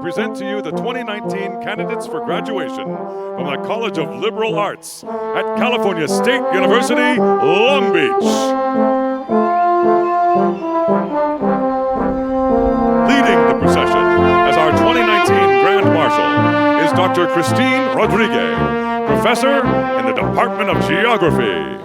present to you the 2019 candidates for graduation from the College of Liberal Arts at California State University, Long Beach. Leading the procession as our 2019 Grand Marshal is Dr. Christine Rodriguez, professor in the Department of Geography.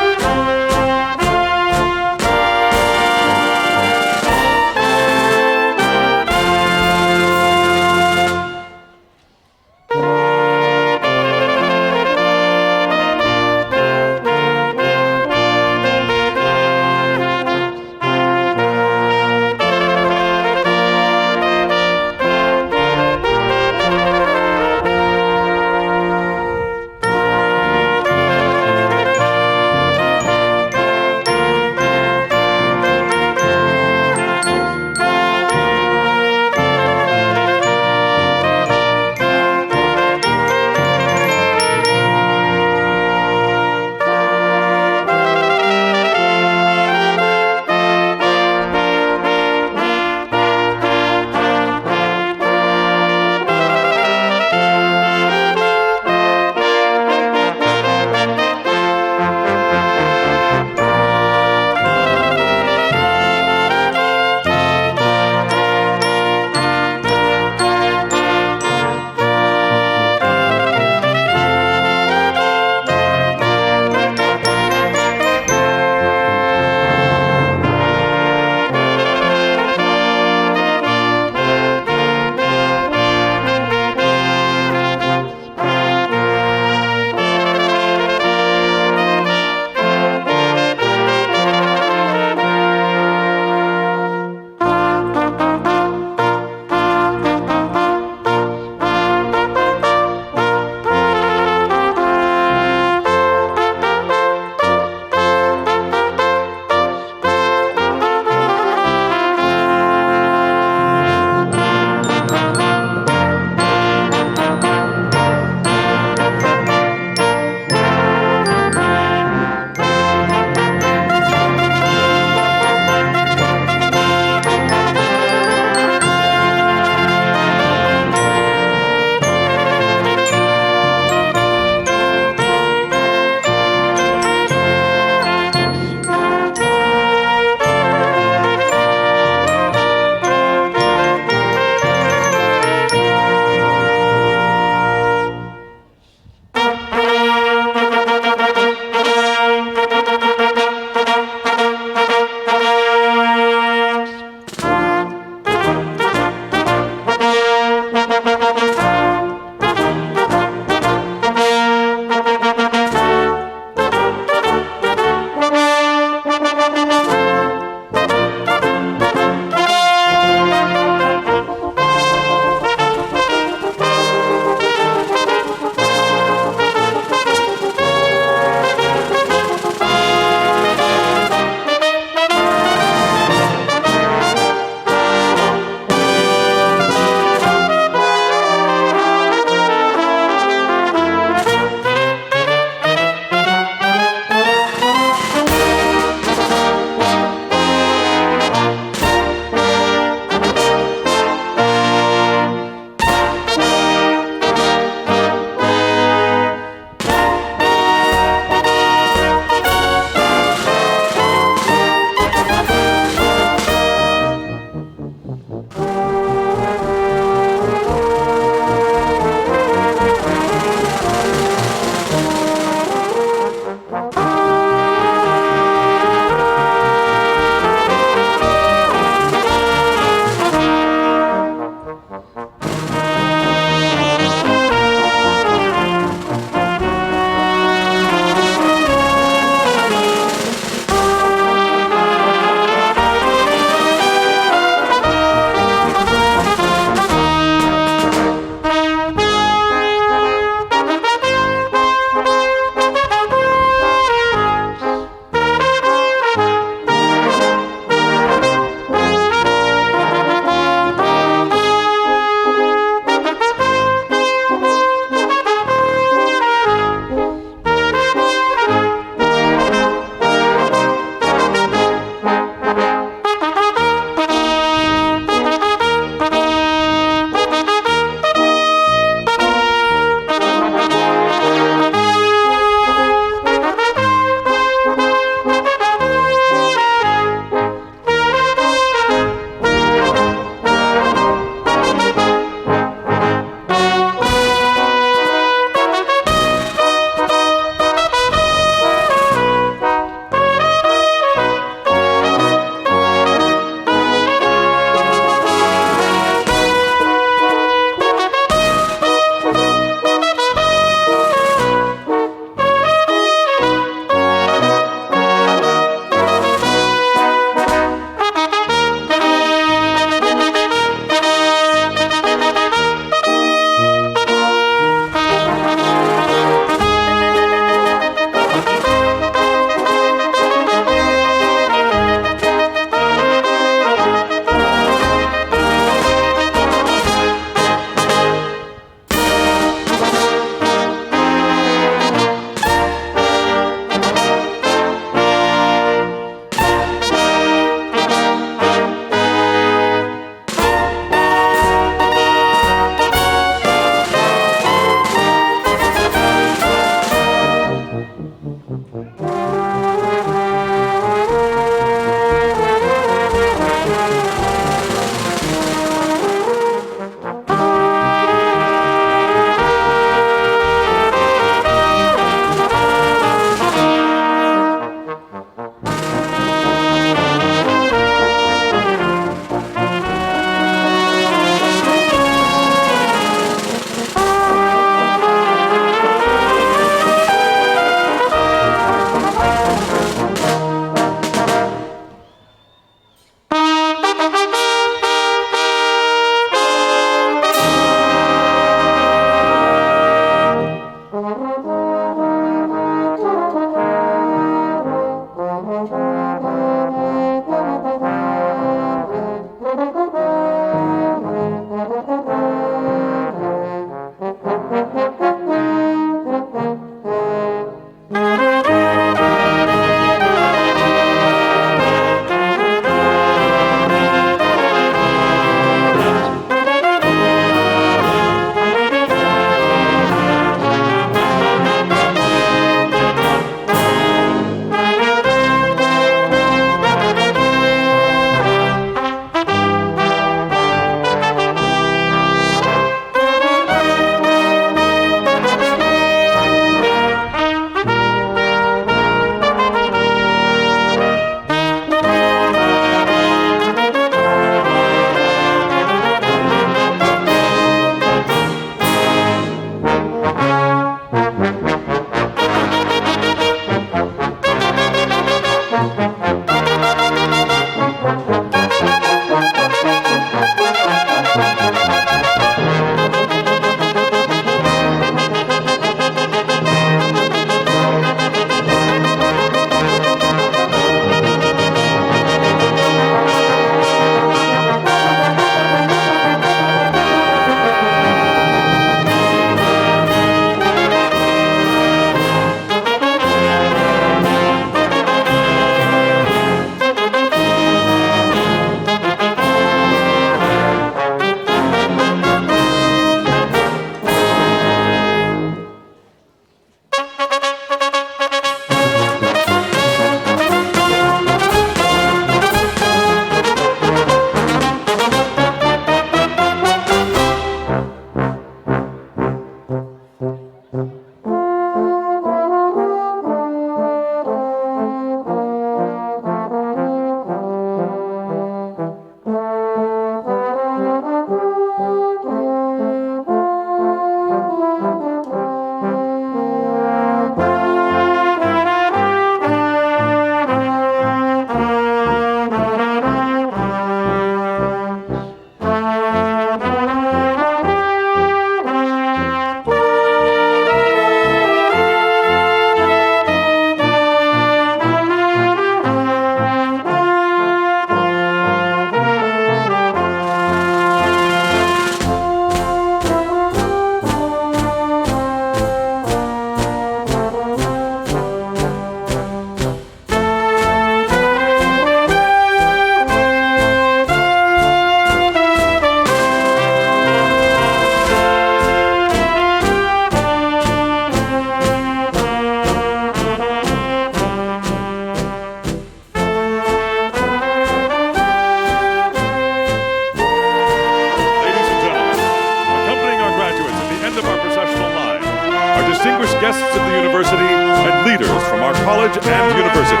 distinguished guests of the university, and leaders from our college and university.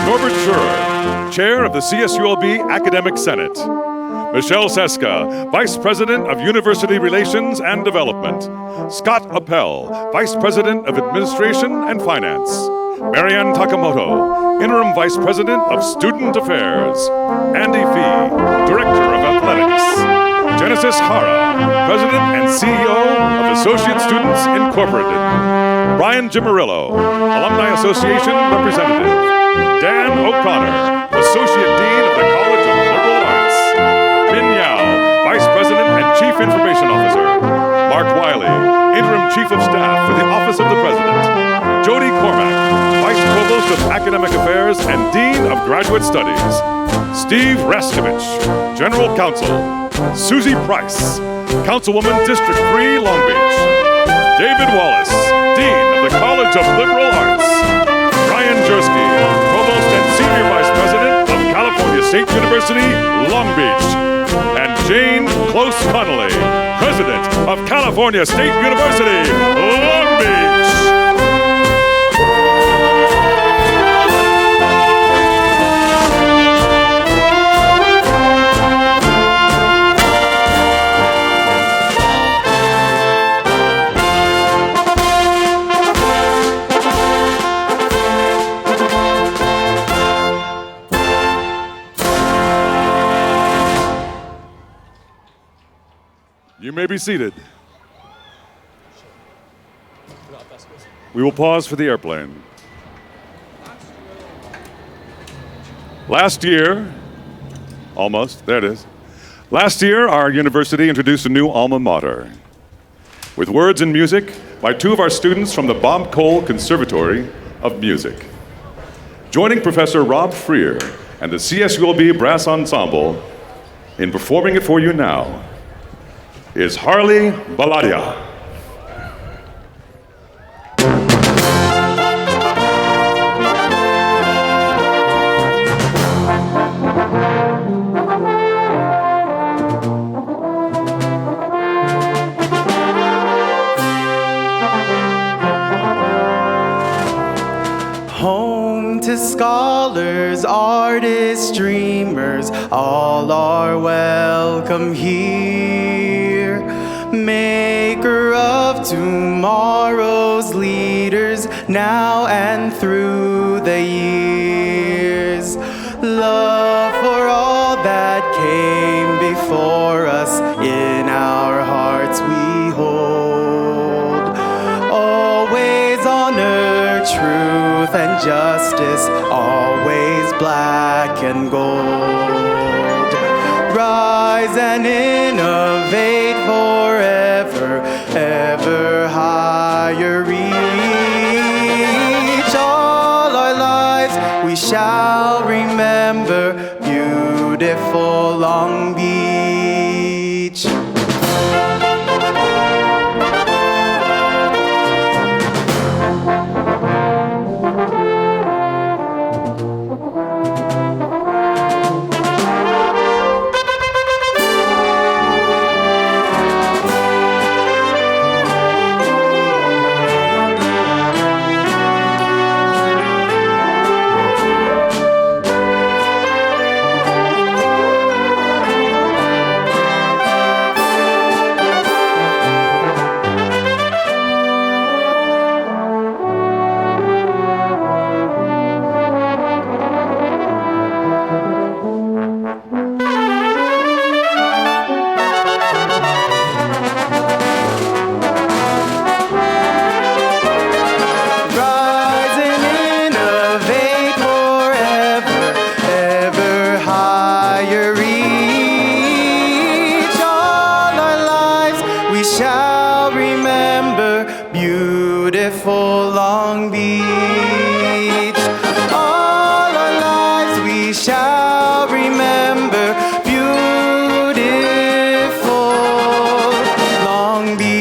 Norbert Schurer, Chair of the CSULB Academic Senate. Michelle Seska, Vice President of University Relations and Development. Scott Appel, Vice President of Administration and Finance. Marianne Takamoto, Interim Vice President of Student Affairs. Andy Fee, Director of Athletics. Genesis Hara, President and CEO of Associate Students Incorporated. Brian Gimarillo, Alumni Association Representative. Dan O'Connor, Associate Dean of the College of Liberal Arts. Min Yao, Vice President and Chief Information Officer. Mark Wiley, Interim Chief of Staff for the Office of the President. Jody Cormack, Vice Provost of Academic Affairs and Dean of Graduate Studies. Steve Raskovich, General Counsel. Susie Price, Councilwoman District 3, Long Beach. David Wallace, Dean of the College of Liberal Arts. Brian Jersky, Provost and Senior Vice President of California State University, Long Beach. And Jane Close Connolly, President of California State University, Long Beach. You may be seated. We will pause for the airplane. Last year, almost, there it is. Last year, our university introduced a new alma mater with words and music by two of our students from the Bob Cole Conservatory of Music. Joining Professor Rob Freer and the CSULB Brass Ensemble in performing it for you now is Harley Baladia. Home to scholars, artists, dreamers, all are welcome here. Maker of tomorrow's leaders, now and through the years. Love for all that came before us, in our hearts we hold. Always honor, truth and justice, always black and gold. Rise and innovate forever, ever higher reach. All our lives we shall remember beautiful Long Beach. Beautiful Long Beach. All our lives we shall remember beautiful Long Beach.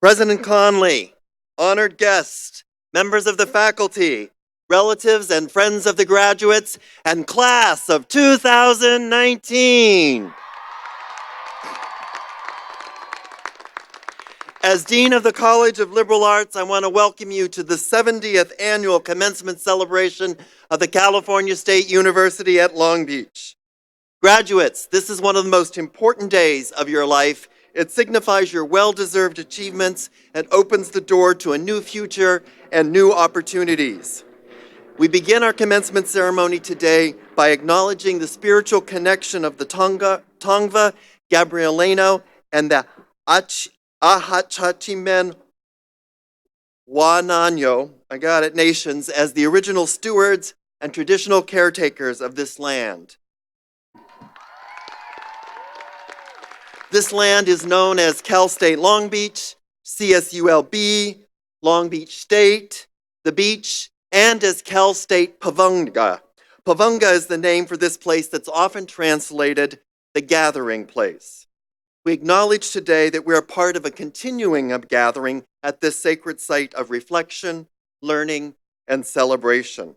President Conley, honored guests, members of the faculty, relatives and friends of the graduates, and class of 2019. As Dean of the College of Liberal Arts, I want to welcome you to the 70th annual commencement celebration of the California State University at Long Beach. Graduates, this is one of the most important days of your life. It signifies your well-deserved achievements and opens the door to a new future and new opportunities. We begin our commencement ceremony today by acknowledging the spiritual connection of the Tongva, Gabrielino, and the Ahachachimen Wananyo, nations as the original stewards and traditional caretakers of this land. This land is known as Cal State Long Beach, CSULB, Long Beach State, the beach, and as Cal State Pavunga. Pavunga is the name for this place that's often translated the gathering place. We acknowledge today that we are part of a continuing of gathering at this sacred site of reflection, learning, and celebration.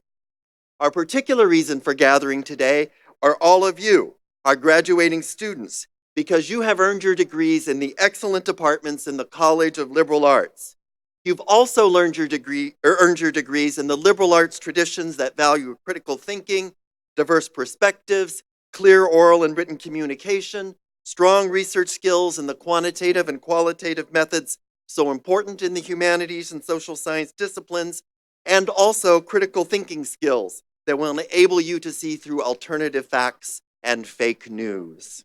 Our particular reason for gathering today are all of you, our graduating students, because you have earned your degrees in the excellent departments in the College of Liberal Arts. You've also earned your degrees in the liberal arts traditions that value critical thinking, diverse perspectives, clear oral and written communication, strong research skills in the quantitative and qualitative methods so important in the humanities and social science disciplines, and also critical thinking skills that will enable you to see through alternative facts and fake news.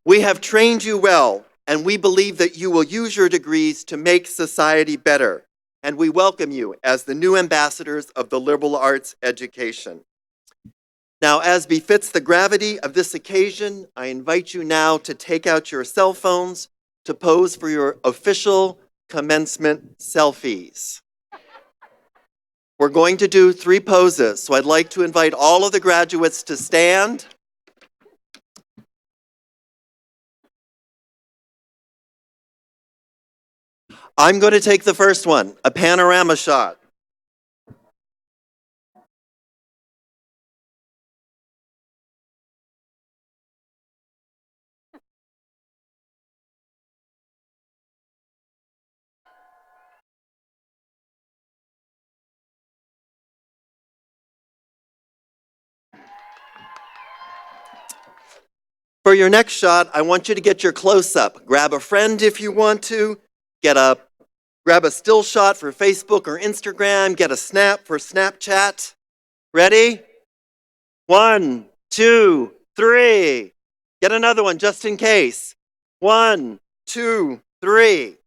We have trained you well, and we believe that you will use your degrees to make society better, and we welcome you as the new ambassadors of the liberal arts education. Now, as befits the gravity of this occasion, I invite you now to take out your cell phones to pose for your official commencement selfies. We're going to do 3 poses, so I'd like to invite all of the graduates to stand. I'm going to take the first one, a panorama shot. For your next shot, I want you to get your close-up. Grab a friend if you want to. Grab a still shot for Facebook or Instagram. Get a snap for Snapchat. Ready? 1, 2, 3. Get another one just in case. 1, 2, 3.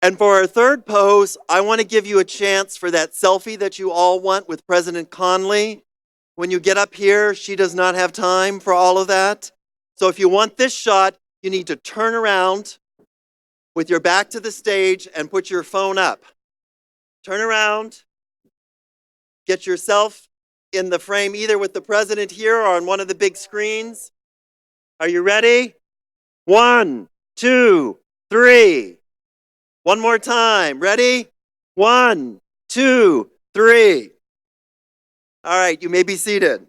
And for our third pose, I want to give you a chance for that selfie that you all want with President Conley. When you get up here, she does not have time for all of that. So if you want this shot, you need to turn around with your back to the stage and put your phone up. Turn around, get yourself in the frame either with the president here or on one of the big screens. Are you ready? 1, 2, 3. One more time. Ready? 1, 2, 3. All right, you may be seated.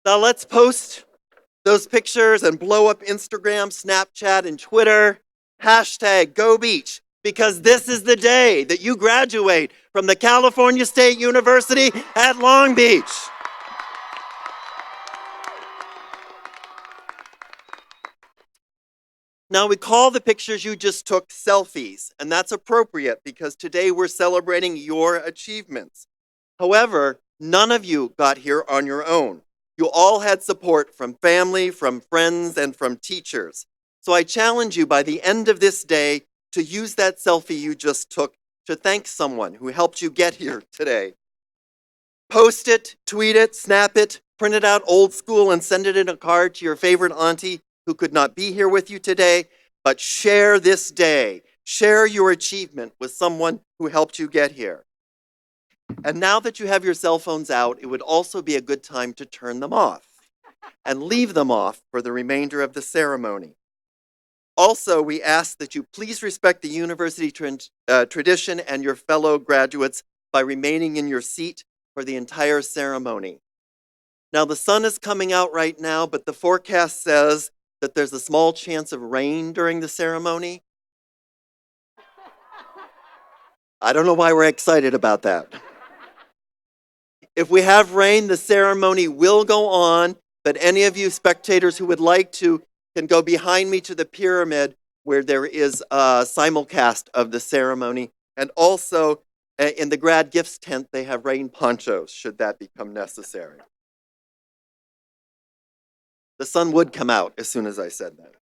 Now let's post those pictures and blow up Instagram, Snapchat, and Twitter. #GoBeach, because this is the day that you graduate from the California State University at Long Beach. Now, we call the pictures you just took selfies, and that's appropriate because today we're celebrating your achievements. However, none of you got here on your own. You all had support from family, from friends, and from teachers. So I challenge you by the end of this day to use that selfie you just took to thank someone who helped you get here today. Post it, tweet it, snap it, print it out old school and send it in a card to your favorite auntie who could not be here with you today, but share this day. Share your achievement with someone who helped you get here. And now that you have your cell phones out, it would also be a good time to turn them off and leave them off for the remainder of the ceremony. Also, we ask that you please respect the university tradition and your fellow graduates by remaining in your seat for the entire ceremony. Now, the sun is coming out right now, but the forecast says that there's a small chance of rain during the ceremony. I don't know why we're excited about that. If we have rain, the ceremony will go on, but any of you spectators who would like to can go behind me to the pyramid where there is a simulcast of the ceremony. And also in the grad gifts tent, they have rain ponchos should that become necessary. The sun would come out as soon as I said that.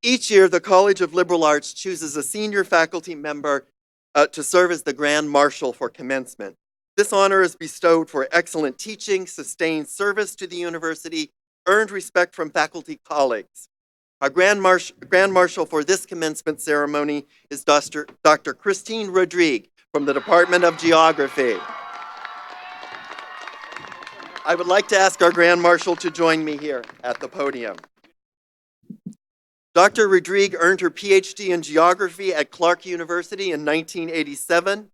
Each year, the College of Liberal Arts chooses a senior faculty member to serve as the Grand Marshal for Commencement. This honor is bestowed for excellent teaching, sustained service to the university, earned respect from faculty colleagues. Our Grand Marshal for this commencement ceremony is Dr. Christine Rodrigue from the Department of Geography. I would like to ask our Grand Marshal to join me here at the podium. Dr. Rodrigue earned her PhD in geography at Clark University in 1987.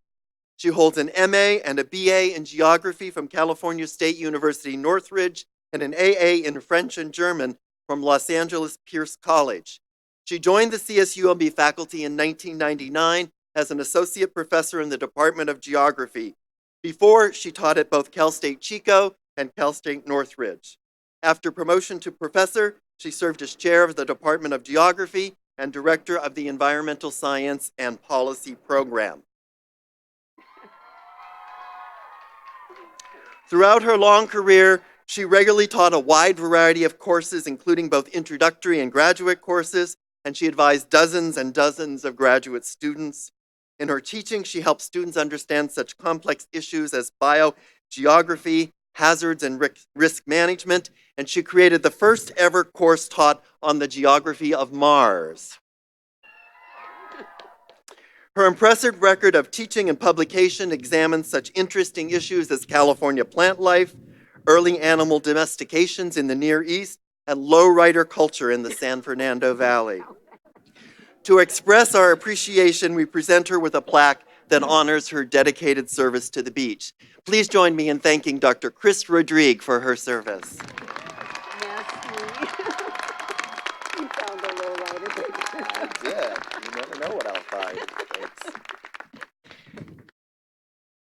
She holds an MA and a BA in geography from California State University Northridge and an AA in French and German from Los Angeles Pierce College. She joined the CSULB faculty in 1999 as an associate professor in the Department of Geography. Before, she taught at both Cal State Chico and Cal State Northridge. After promotion to professor, she served as chair of the Department of Geography and director of the Environmental Science and Policy Program. Throughout her long career, she regularly taught a wide variety of courses, including both introductory and graduate courses, and she advised dozens and dozens of graduate students. In her teaching, she helped students understand such complex issues as biogeography, hazards, and risk management, and she created the first ever course taught on the geography of Mars. Her impressive record of teaching and publication examines such interesting issues as California plant life, early animal domestications in the Near East, and lowrider culture in the San Fernando Valley. To express our appreciation, we present her with a plaque that honors her dedicated service to the beach. Please join me in thanking Dr. Chris Rodrigue for her service. You found a low rider. I did. You never know what I'll find. Thanks.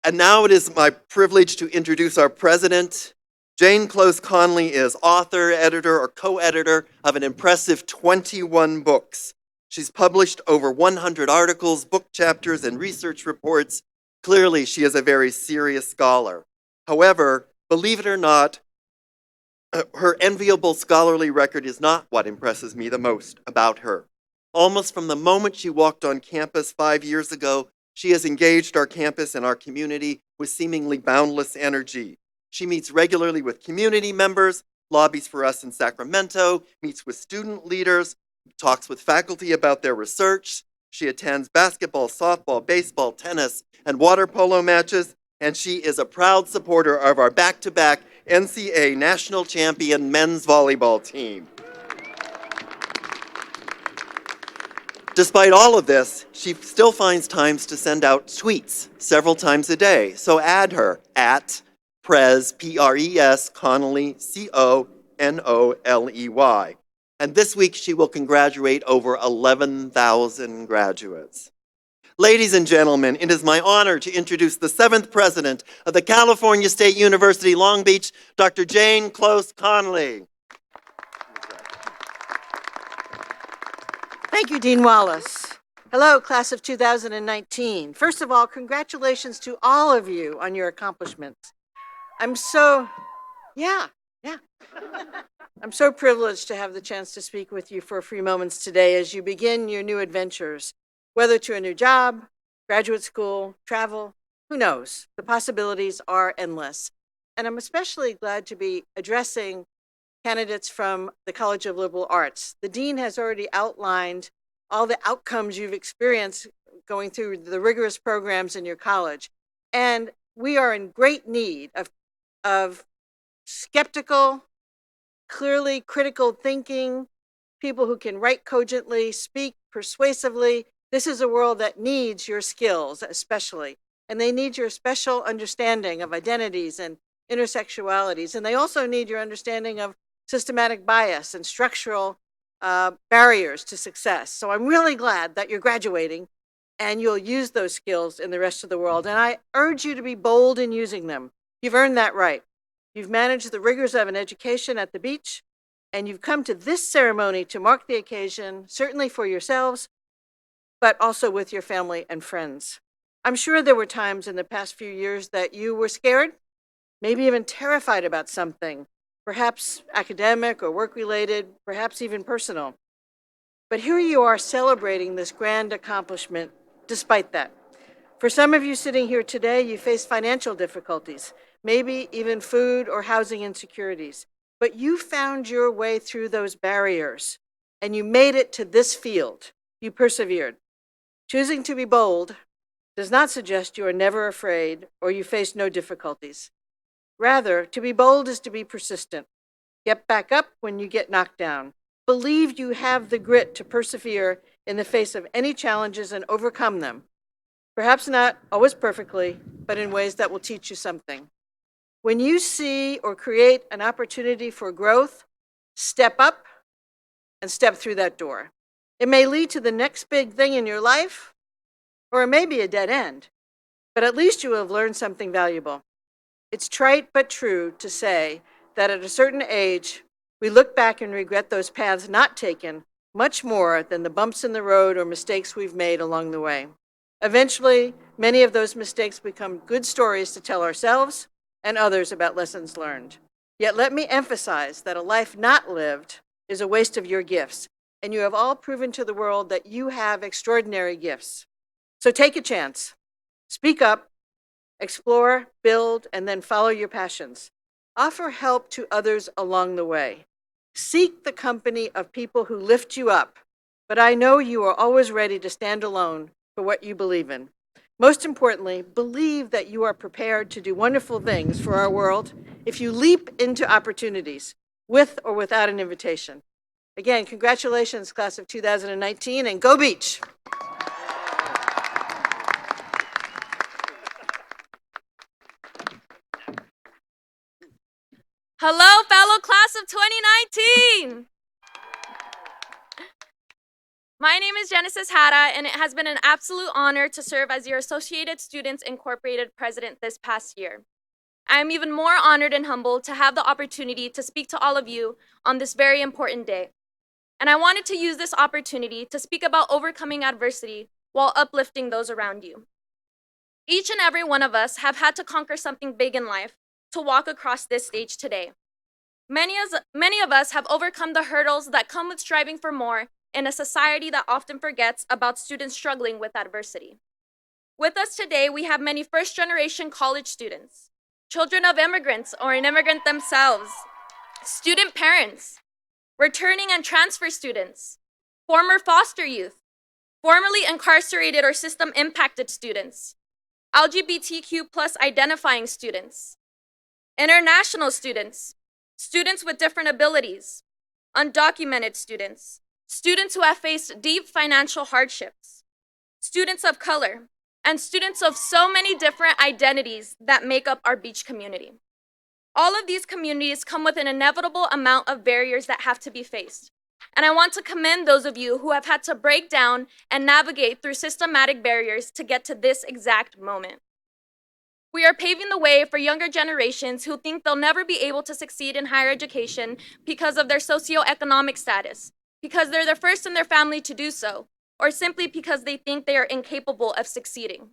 And now it is my privilege to introduce our president. Jane Close Conley is author, editor, or co-editor of an impressive 21 books. She's published over 100 articles, book chapters, and research reports. Clearly, she is a very serious scholar. However, believe it or not, her enviable scholarly record is not what impresses me the most about her. Almost from the moment she walked on campus 5 years ago, she has engaged our campus and our community with seemingly boundless energy. She meets regularly with community members, lobbies for us in Sacramento, meets with student leaders, talks with faculty about their research. She attends basketball, softball, baseball, tennis, and water polo matches, and she is a proud supporter of our back-to-back NCAA national champion men's volleyball team. Despite all of this, she still finds times to send out tweets several times a day, so add her at Pres, P-R-E-S, Connolly, C-O-N-O-L-E-Y. And this week, she will congratulate over 11,000 graduates. Ladies and gentlemen, it is my honor to introduce the 7th president of the California State University Long Beach, Dr. Jane Close Conley. Thank you, Dean Wallace. Hello, class of 2019. First of all, congratulations to all of you on your accomplishments. I'm so privileged to have the chance to speak with you for a few moments today as you begin your new adventures, whether to a new job, graduate school, travel, who knows? The possibilities are endless. And I'm especially glad to be addressing candidates from the College of Liberal Arts. The dean has already outlined all the outcomes you've experienced going through the rigorous programs in your college. And we are in great need of skeptical, clearly critical thinking, people who can write cogently, speak persuasively. This is a world that needs your skills, especially. And they need your special understanding of identities and intersexualities. And they also need your understanding of systematic bias and structural barriers to success. So I'm really glad that you're graduating and you'll use those skills in the rest of the world. And I urge you to be bold in using them. You've earned that right. You've managed the rigors of an education at the beach, and you've come to this ceremony to mark the occasion, certainly for yourselves, but also with your family and friends. I'm sure there were times in the past few years that you were scared, maybe even terrified about something, perhaps academic or work-related, perhaps even personal. But here you are celebrating this grand accomplishment despite that. For some of you sitting here today, you face financial difficulties, maybe even food or housing insecurities. But you found your way through those barriers, and you made it to this field. You persevered. Choosing to be bold does not suggest you are never afraid or you face no difficulties. Rather, to be bold is to be persistent. Get back up when you get knocked down. Believe you have the grit to persevere in the face of any challenges and overcome them. Perhaps not always perfectly, but in ways that will teach you something. When you see or create an opportunity for growth, step up and step through that door. It may lead to the next big thing in your life, or it may be a dead end, but at least you will have learned something valuable. It's trite but true to say that at a certain age, we look back and regret those paths not taken much more than the bumps in the road or mistakes we've made along the way. Eventually, many of those mistakes become good stories to tell ourselves and others about lessons learned. Yet let me emphasize that a life not lived is a waste of your gifts, and you have all proven to the world that you have extraordinary gifts. So take a chance, speak up, explore, build, and then follow your passions. Offer help to others along the way. Seek the company of people who lift you up, but I know you are always ready to stand alone for what you believe in. Most importantly, believe that you are prepared to do wonderful things for our world if you leap into opportunities, with or without an invitation. Again, congratulations, class of 2019, and go Beach! Hello, fellow class of 2019! My name is Genesis Hara, and it has been an absolute honor to serve as your Associated Students Incorporated president this past year. I am even more honored and humbled to have the opportunity to speak to all of you on this very important day. And I wanted to use this opportunity to speak about overcoming adversity while uplifting those around you. Each and every one of us have had to conquer something big in life to walk across this stage today. Many of us have overcome the hurdles that come with striving for more in a society that often forgets about students struggling with adversity. With us today, we have many first-generation college students, children of immigrants or an immigrant themselves, student parents, returning and transfer students, former foster youth, formerly incarcerated or system-impacted students, LGBTQ+ identifying students, international students, students with different abilities, undocumented students, students who have faced deep financial hardships, students of color, and students of so many different identities that make up our beach community. All of these communities come with an inevitable amount of barriers that have to be faced. And I want to commend those of you who have had to break down and navigate through systematic barriers to get to this exact moment. We are paving the way for younger generations who think they'll never be able to succeed in higher education because of their socioeconomic status, because they're the first in their family to do so, or simply because they think they are incapable of succeeding.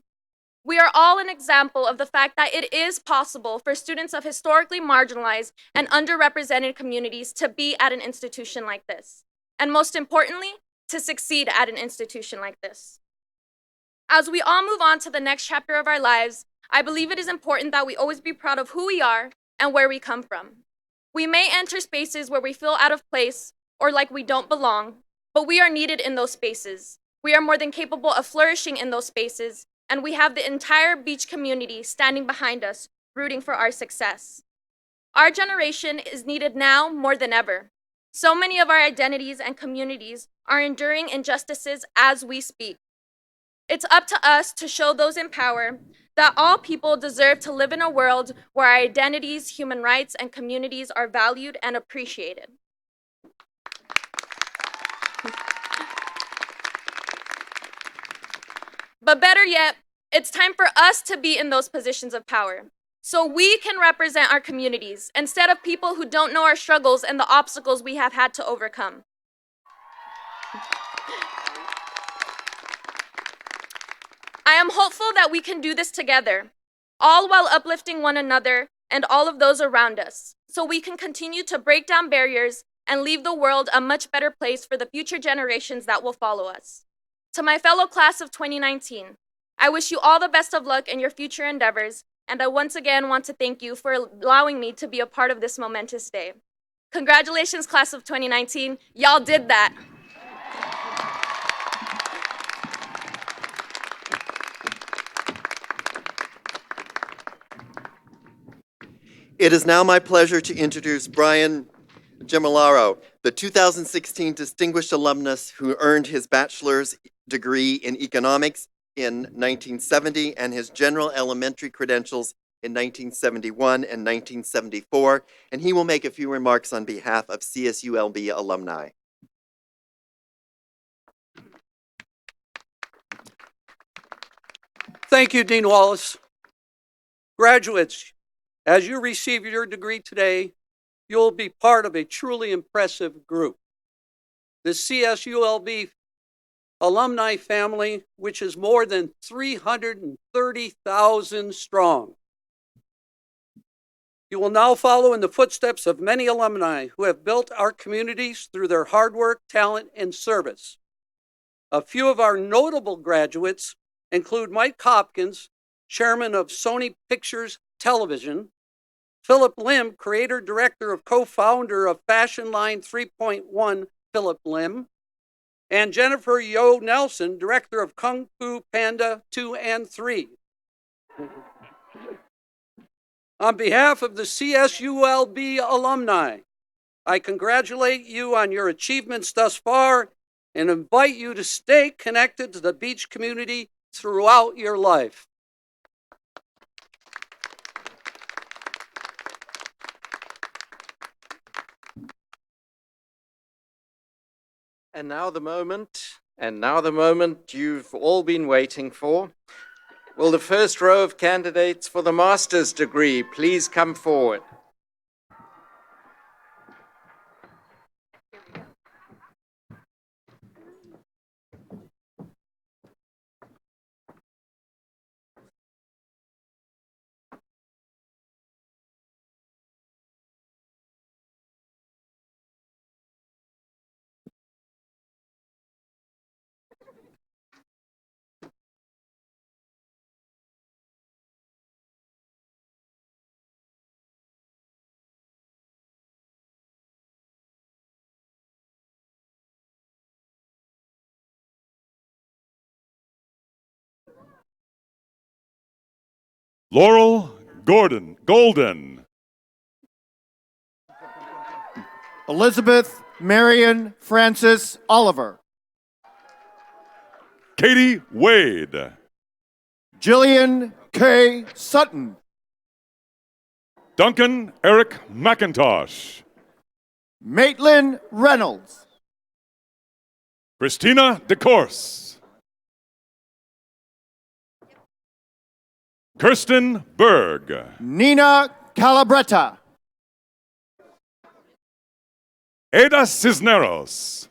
We are all an example of the fact that it is possible for students of historically marginalized and underrepresented communities to be at an institution like this, and most importantly, to succeed at an institution like this. As we all move on to the next chapter of our lives, I believe it is important that we always be proud of who we are and where we come from. We may enter spaces where we feel out of place or like we don't belong, but we are needed in those spaces. We are more than capable of flourishing in those spaces, and we have the entire beach community standing behind us, rooting for our success. Our generation is needed now more than ever. So many of our identities and communities are enduring injustices as we speak. It's up to us to show those in power that all people deserve to live in a world where our identities, human rights, and communities are valued and appreciated. But better yet, it's time for us to be in those positions of power so we can represent our communities instead of people who don't know our struggles and the obstacles we have had to overcome. I am hopeful that we can do this together, all while uplifting one another and all of those around us, so we can continue to break down barriers and leave the world a much better place for the future generations that will follow us. To my fellow class of 2019, I wish you all the best of luck in your future endeavors, and I once again want to thank you for allowing me to be a part of this momentous day. Congratulations, class of 2019. Y'all did that. It is now my pleasure to introduce Brian Gemilaro, the 2016 Distinguished Alumnus who earned his bachelor's degree in economics in 1970 and his general elementary credentials in 1971 and 1974, and he will make a few remarks on behalf of CSULB alumni. Thank you, Dean Wallace. Graduates, as you receive your degree today, you'll be part of a truly impressive group. The CSULB alumni family, which is more than 330,000 strong. You will now follow in the footsteps of many alumni who have built our communities through their hard work, talent, and service. A few of our notable graduates include Mike Hopkins, chairman of Sony Pictures Television, Philip Lim, creator-director of co-founder of Fashion Line 3.1, Philip Lim, and Jennifer Yo Nelson, director of Kung Fu Panda 2 and 3. On behalf of the CSULB alumni, I congratulate you on your achievements thus far and invite you to stay connected to the beach community throughout your life. And now the moment you've all been waiting for. Will the first row of candidates for the master's degree please come forward? Laurel Golden. Elizabeth Marion Francis Oliver. Katie Wade. Jillian K. Sutton. Duncan Eric McIntosh. Maitland Reynolds. Christina DeCourse. Kirsten Berg. Nina Calabretta. Ada Cisneros.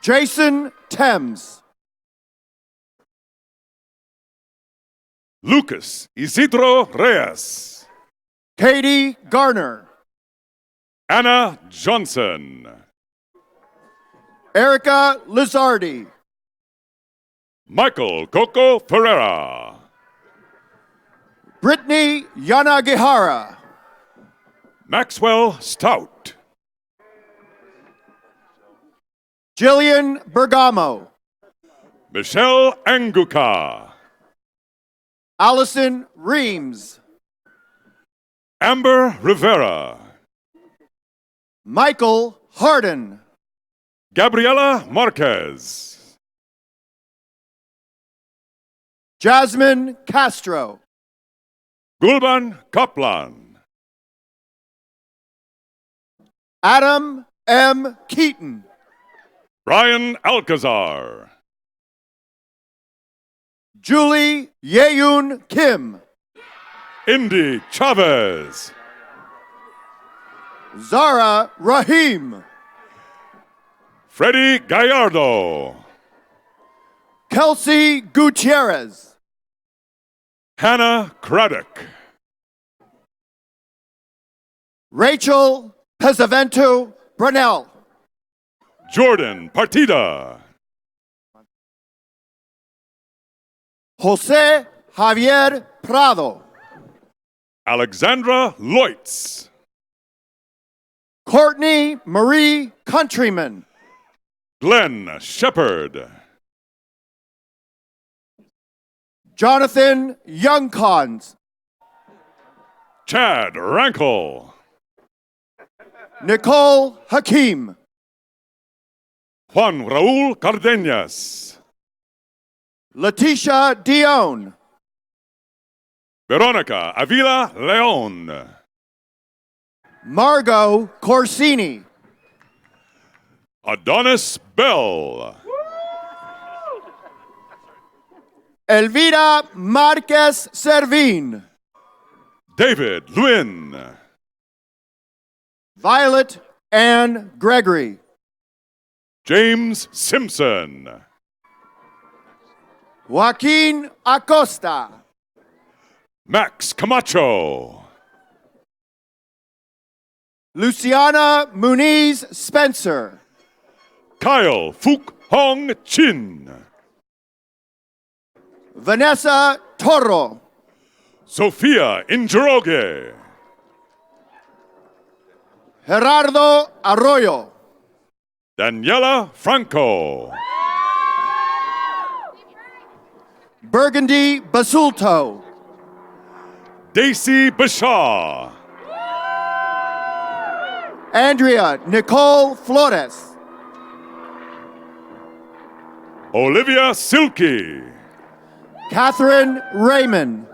Jason Thames. Lucas Isidro Reyes. Katie Garner. Anna Johnson. Erica Lizardi. Michael Coco Ferreira. Brittany Yanagihara. Maxwell Stout. Jillian Bergamo. Michelle Anguka. Allison Reams. Amber Rivera. Michael Harden. Gabriela Marquez. Jasmine Castro. Gulban Kaplan. Adam M. Keaton. Brian Alcazar. Julie Yeun Kim. Indy Chavez. Zara Rahim. Freddie Gallardo. Kelsey Gutierrez. Hannah Craddock. Rachel Pesavento Brunel. Jordan Partida. Jose Javier Prado. Alexandra Leutz. Courtney Marie Countryman. Glenn Shepard. Jonathan Youngcons. Chad Rankle. Nicole Hakim. Juan Raul Cardenas. Leticia Dion. Veronica Avila Leon. Margot Corsini. Adonis Bell. Elvira Marquez Servin. David Lewin. Violet Ann Gregory. James Simpson. Joaquin Acosta. Max Camacho. Luciana Muniz Spencer. Kyle Fook Hong Chin. Vanessa Toro. Sofia Ingeroge. Gerardo Arroyo. Daniela Franco. Burgundy Basulto. Daisy Bashaw. Andrea Nicole Flores. Olivia Silky. Catherine Raymond.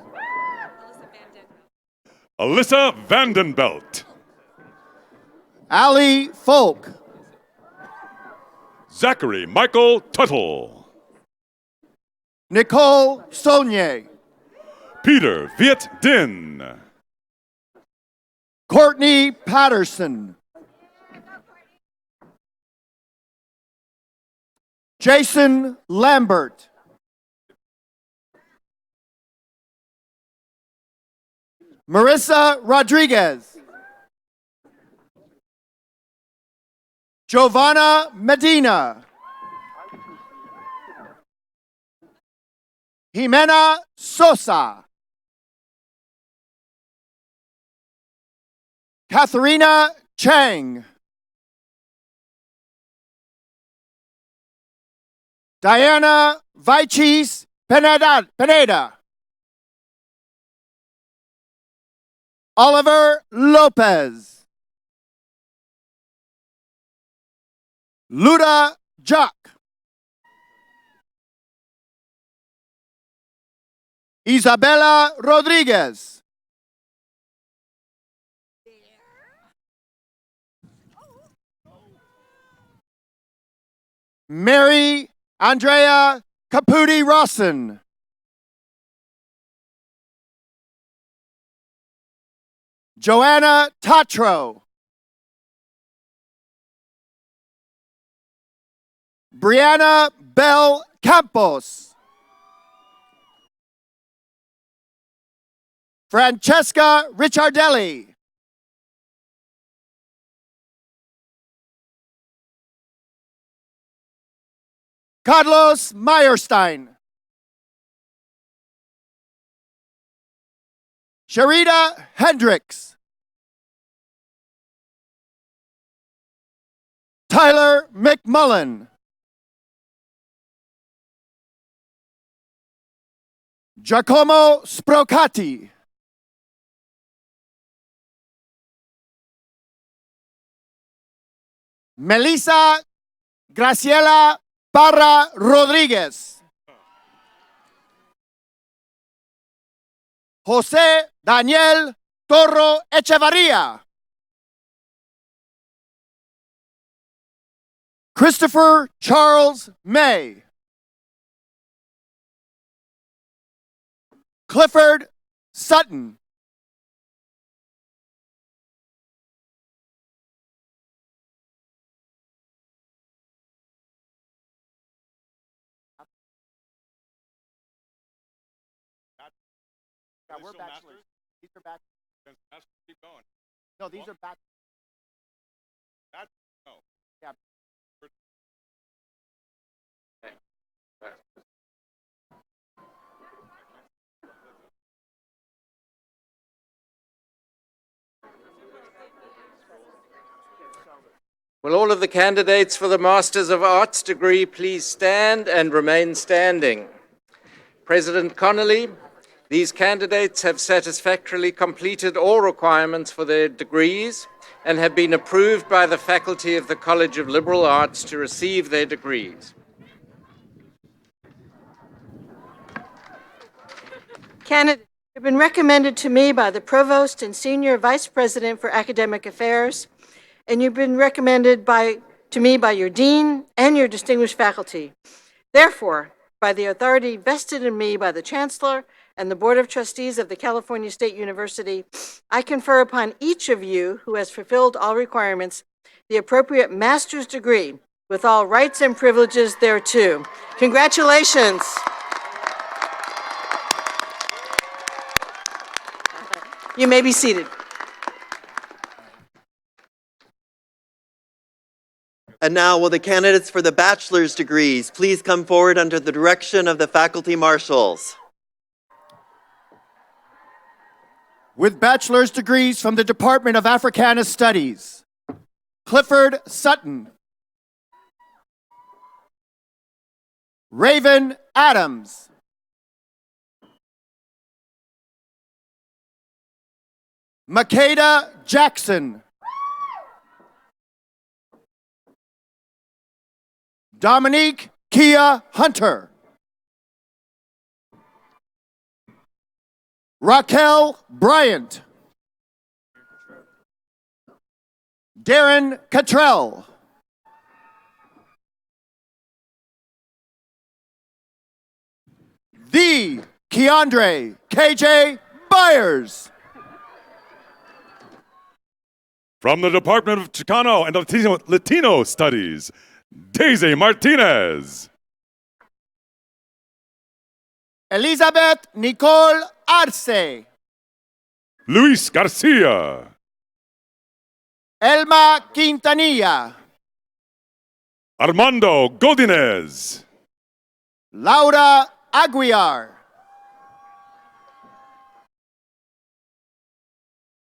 Alyssa Vandenbelt. Ali Folk. Zachary Michael Tuttle. Nicole Saulnier. Peter Viet Din. Courtney Patterson. Jason Lambert. Marissa Rodriguez. Giovanna Medina. Jimena Sosa. Katharina Chang. Diana Vichis Pineda. Oliver Lopez. Luda Jock. Isabella Rodriguez. Mary Andrea Caputi Rosson. Joanna Tatro. Brianna Bell Campos. Francesca Ricciardelli. Carlos Meyerstein. Sharita Hendricks. Tyler McMullen. Giacomo Sprocati. Melissa Graciela Parra Rodriguez. José Daniel Torro Echevarria. Christopher Charles May. Clifford Sutton. Yeah, we're bachelors. These are bachelors. Keep going. No, these are bachelors. No. Yeah. Will all of the candidates for the Masters of Arts degree please stand and remain standing? President Connolly, these candidates have satisfactorily completed all requirements for their degrees and have been approved by the faculty of the College of Liberal Arts to receive their degrees. Candidates, you've been recommended to me by the Provost and Senior Vice President for Academic Affairs, and you've been recommended to me by your Dean and your distinguished faculty. Therefore, by the authority vested in me by the Chancellor and the Board of Trustees of the California State University, I confer upon each of you who has fulfilled all requirements the appropriate master's degree with all rights and privileges thereto. Congratulations. You may be seated. And now, will the candidates for the bachelor's degrees please come forward under the direction of the faculty marshals? With bachelor's degrees from the Department of Africana Studies, Clifford Sutton. Raven Adams. Makeda Jackson. Dominique Kia Hunter. Raquel Bryant. Darren Cottrell. The Keandre KJ Byers. From the Department of Chicano and Latino Studies, Daisy Martinez. Elizabeth Nicole Arce. Luis Garcia. Alma Quintanilla. Armando Godinez. Laura Aguiar.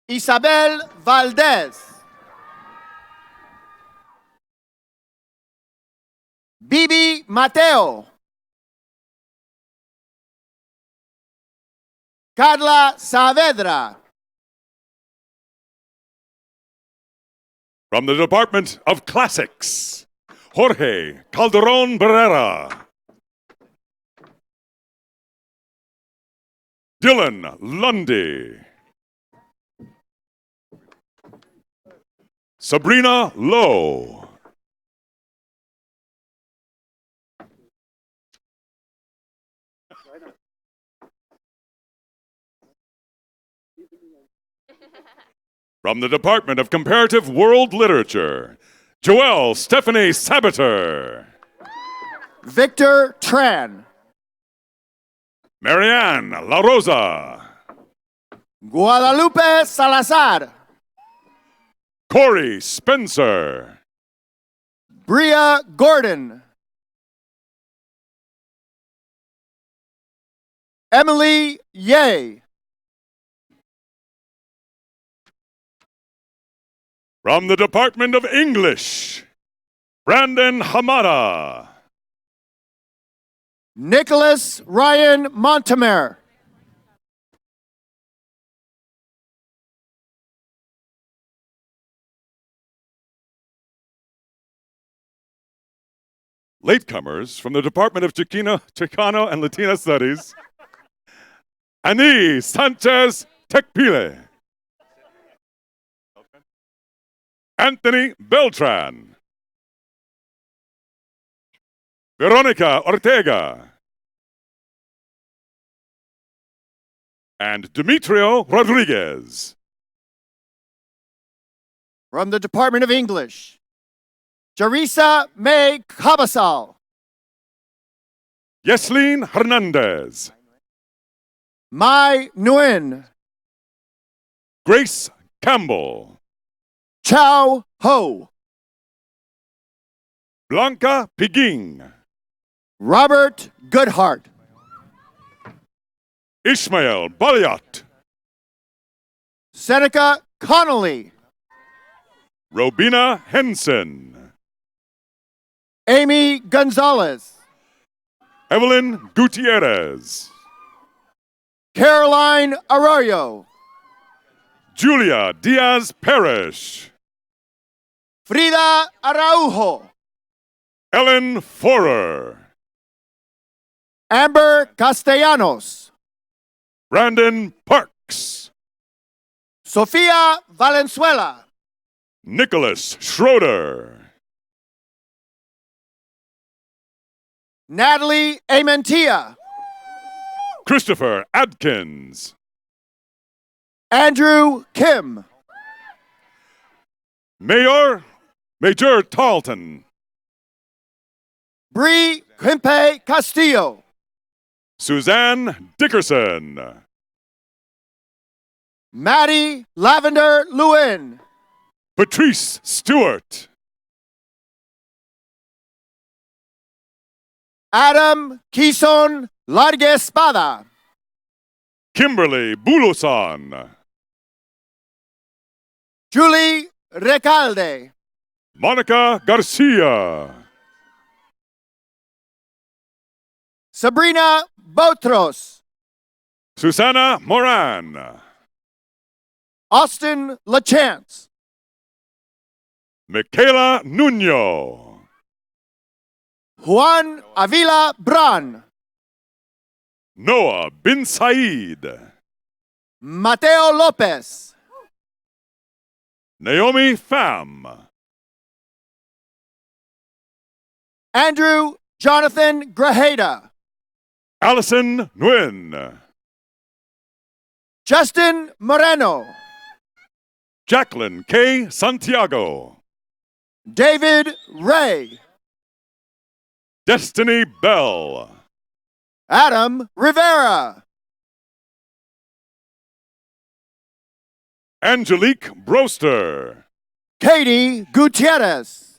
Isabel Valdez. Bibi Mateo. Carla Saavedra. From the Department of Classics, Jorge Calderon Barrera. Dylan Lundy. Sabrina Lowe. From the Department of Comparative World Literature, Joelle Stephanie Sabater. Victor Tran. Marianne La Rosa. Guadalupe Salazar. Corey Spencer. Bria Gordon. Emily Ye. From the Department of English, Brandon Hamada. Nicholas Ryan Montemer. Latecomers from the Department of Chicano and Latina Studies, Ani Sanchez Tecpile. Anthony Beltran. Veronica Ortega. And Demetrio Rodriguez. From the Department of English, Jarisa May Cabasal. Yesleen Hernandez. Mai Nguyen. Grace Campbell. Chow Ho. Blanca Piguing. Robert Goodhart. Ishmael Baliat. Seneca Connolly. Robina Henson. Amy Gonzalez. Evelyn Gutierrez. Caroline Arroyo. Julia Diaz Parrish. Frida Araujo. Ellen Forer. Amber Castellanos. Brandon Parks. Sofia Valenzuela. Nicholas Schroeder. Natalie Amentia. Christopher Adkins. Andrew Kim. Major Tarleton. Bree Quimpe Castillo. Suzanne Dickerson. Maddie Lavender Lewin. Patrice Stewart. Adam Kison Largue Espada. Kimberly Bulusan. Julie Recalde. Monica Garcia. Sabrina Botros. Susana Moran. Austin LaChance. Michaela Nuno. Juan Avila Bran. Noah Bin Said. Mateo Lopez. Naomi Pham. Andrew Jonathan Grajeda. Allison Nguyen. Justin Moreno. Jacqueline K. Santiago. David Ray. Destiny Bell. Adam Rivera. Angelique Broster. Katie Gutierrez.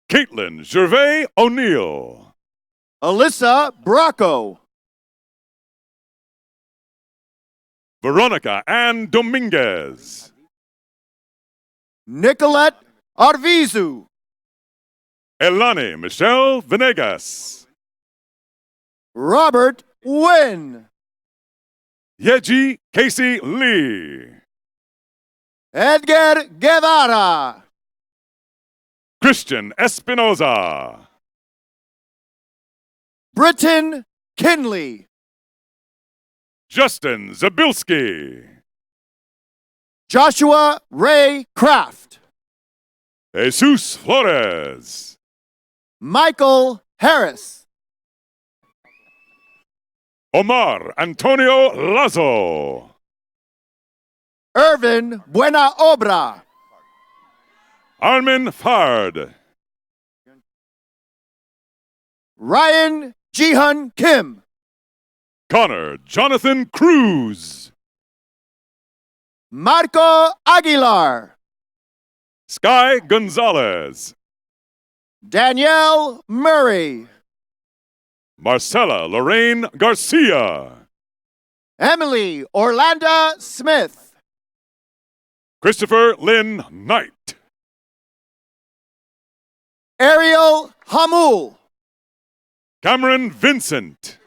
Caitlin Gervais O'Neill. Alyssa Bracco. Veronica Ann Dominguez. Nicolette Arvizu. Elani Michelle Venegas. Robert Wynn. Yeji Casey Lee. Edgar Guevara. Christian Espinoza. Britton Kinley. Justin Zabilski. Joshua Ray Kraft. Jesus Flores. Michael Harris. Omar Antonio Lazo. Irvin Buena Obra. Armin Fard. Ryan Jihan Kim. Connor Jonathan Cruz. Marco Aguilar. Sky Gonzalez. Danielle Murray. Marcella Lorraine Garcia. Emily Orlando Smith. Christopher Lynn Knight. Ariel Hamul. Cameron Vincent.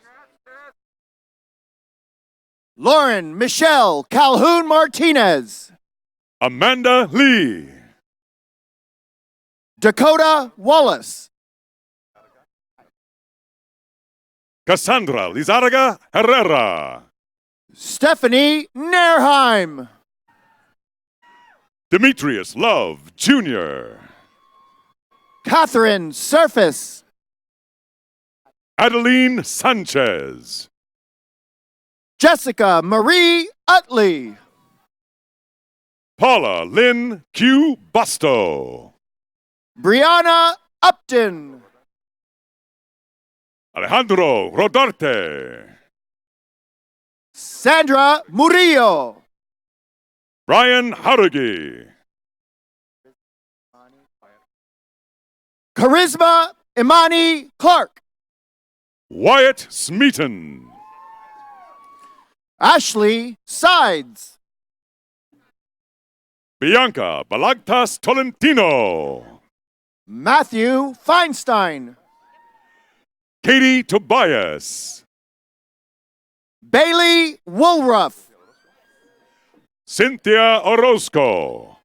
Lauren Michelle Calhoun Martinez. Amanda Lee. Dakota Wallace. Cassandra Lizarraga Herrera. Stephanie Nairheim. Demetrius Love Jr. Catherine Surface. Adeline Sanchez. Jessica Marie Utley. Paula Lynn Q. Busto. Brianna Upton. Alejandro Rodarte. Sandra Murillo. Brian Haragi. Charisma Imani Clark. Wyatt Smeaton. Ashley Sides. Bianca Balagtas Tolentino. Matthew Feinstein. Katie Tobias. Bailey Woolruff. Cynthia Orozco.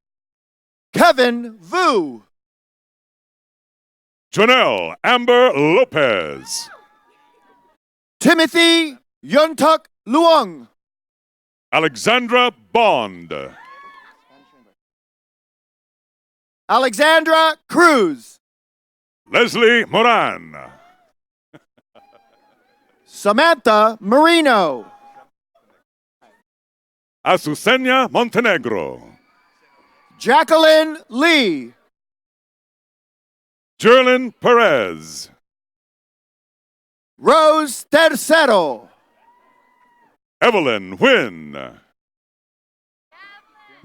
Kevin Vu. Janelle Amber Lopez. Timothy Yuntuk Luong. Alexandra Bond. Alexandra Cruz. Leslie Moran. Samantha Marino. Azucena Montenegro. Jacqueline Lee. Jerlyn Perez. Rose Tercero. Evelyn Wynn.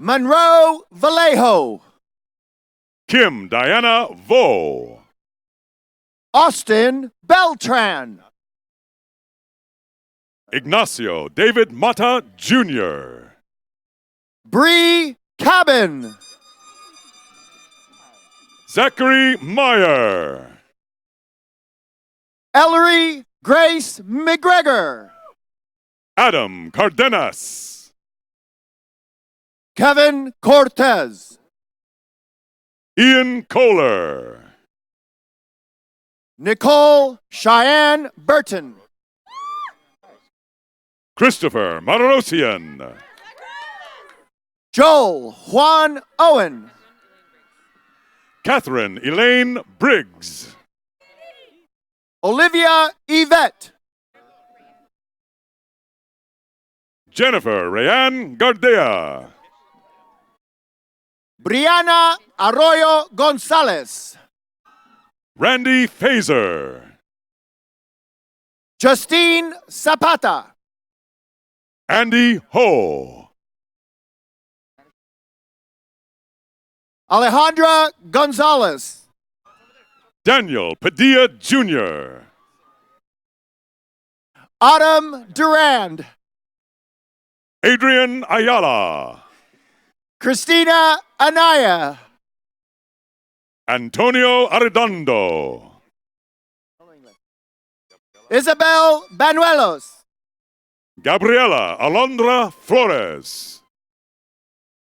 Monroe Vallejo. Kim Diana Vo. Austin Beltran. Ignacio David Mata Jr. Bree Cabin. Zachary Meyer. Ellery Grace McGregor. Adam Cardenas. Kevin Cortez. Ian Kohler. Nicole Cheyenne Burton. Christopher Marosian. Joel Juan Owen. Catherine Elaine Briggs. Olivia Yvette. Jennifer Rayanne Gardea. Brianna Arroyo Gonzalez. Randy Fazer. Justine Zapata. Andy Ho. Alejandra Gonzalez. Daniel Padilla Jr. Autumn Durand. Adrian Ayala. Christina Anaya. Antonio Arredondo. Isabel Banuelos. Gabriela Alondra Flores.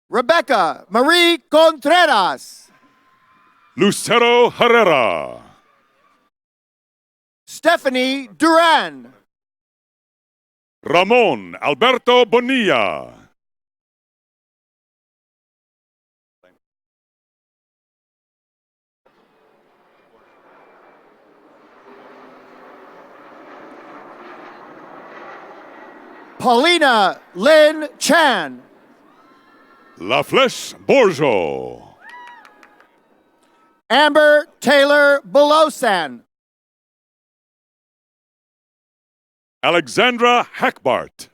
Rebecca Marie Contreras. Lucero Herrera. Stephanie Duran. Ramon Alberto Bonilla. Paulina Lynn Chan. La Flèche Borjo. Amber Taylor Belosan. Alexandra Hackbart.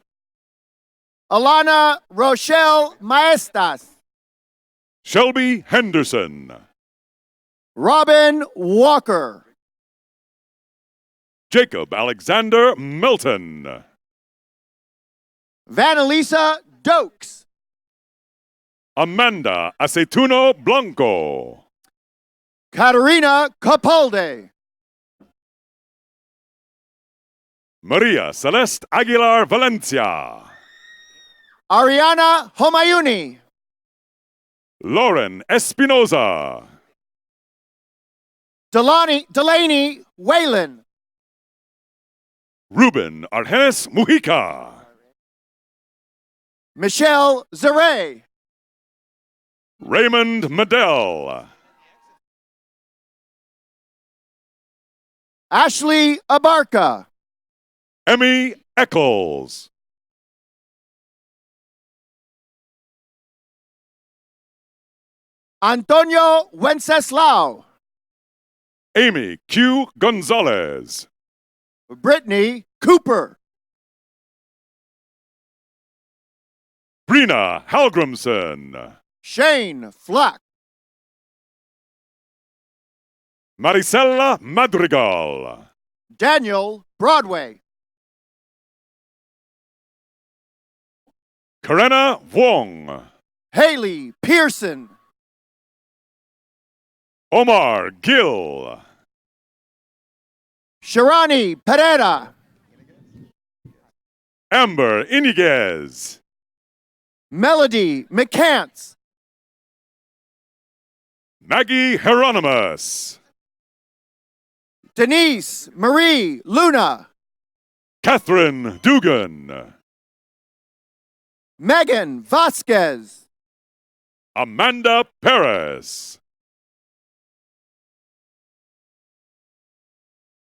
Alana Rochelle Maestas. Shelby Henderson. Robin Walker. Jacob Alexander Milton. Vanelisa Dokes. Amanda Aceituno Blanco. Katerina Capalde. Maria Celeste Aguilar Valencia. Ariana Homayuni. Lauren Espinoza. Delaney Whalen. Ruben Argenis Mujica. Michelle Zare. Raymond Medell. Ashley Abarca. Emmy Eccles. Antonio Wenceslao. Amy Q. Gonzalez. Brittany Cooper. Brina Halgrimson. Shane Flack. Maricela Madrigal. Daniel Broadway. Karena Wong. Haley Pearson. Omar Gill. Sharani Pereira. Amber Iniguez. Melody McCants. Maggie Hieronymus. Denise Marie Luna. Catherine Dugan. Megan Vasquez. Amanda Perez.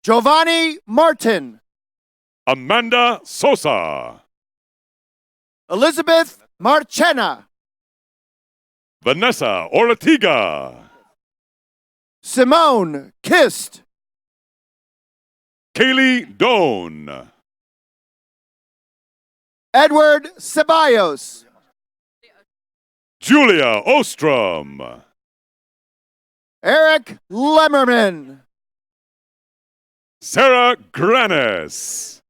Giovanni Martin. Amanda Sosa. Elizabeth Marchena. Vanessa Ortiga. Simone Kist. Kaylee Doan. Edward Ceballos. Julia Ostrom. Eric Lemmerman. Sarah Granis.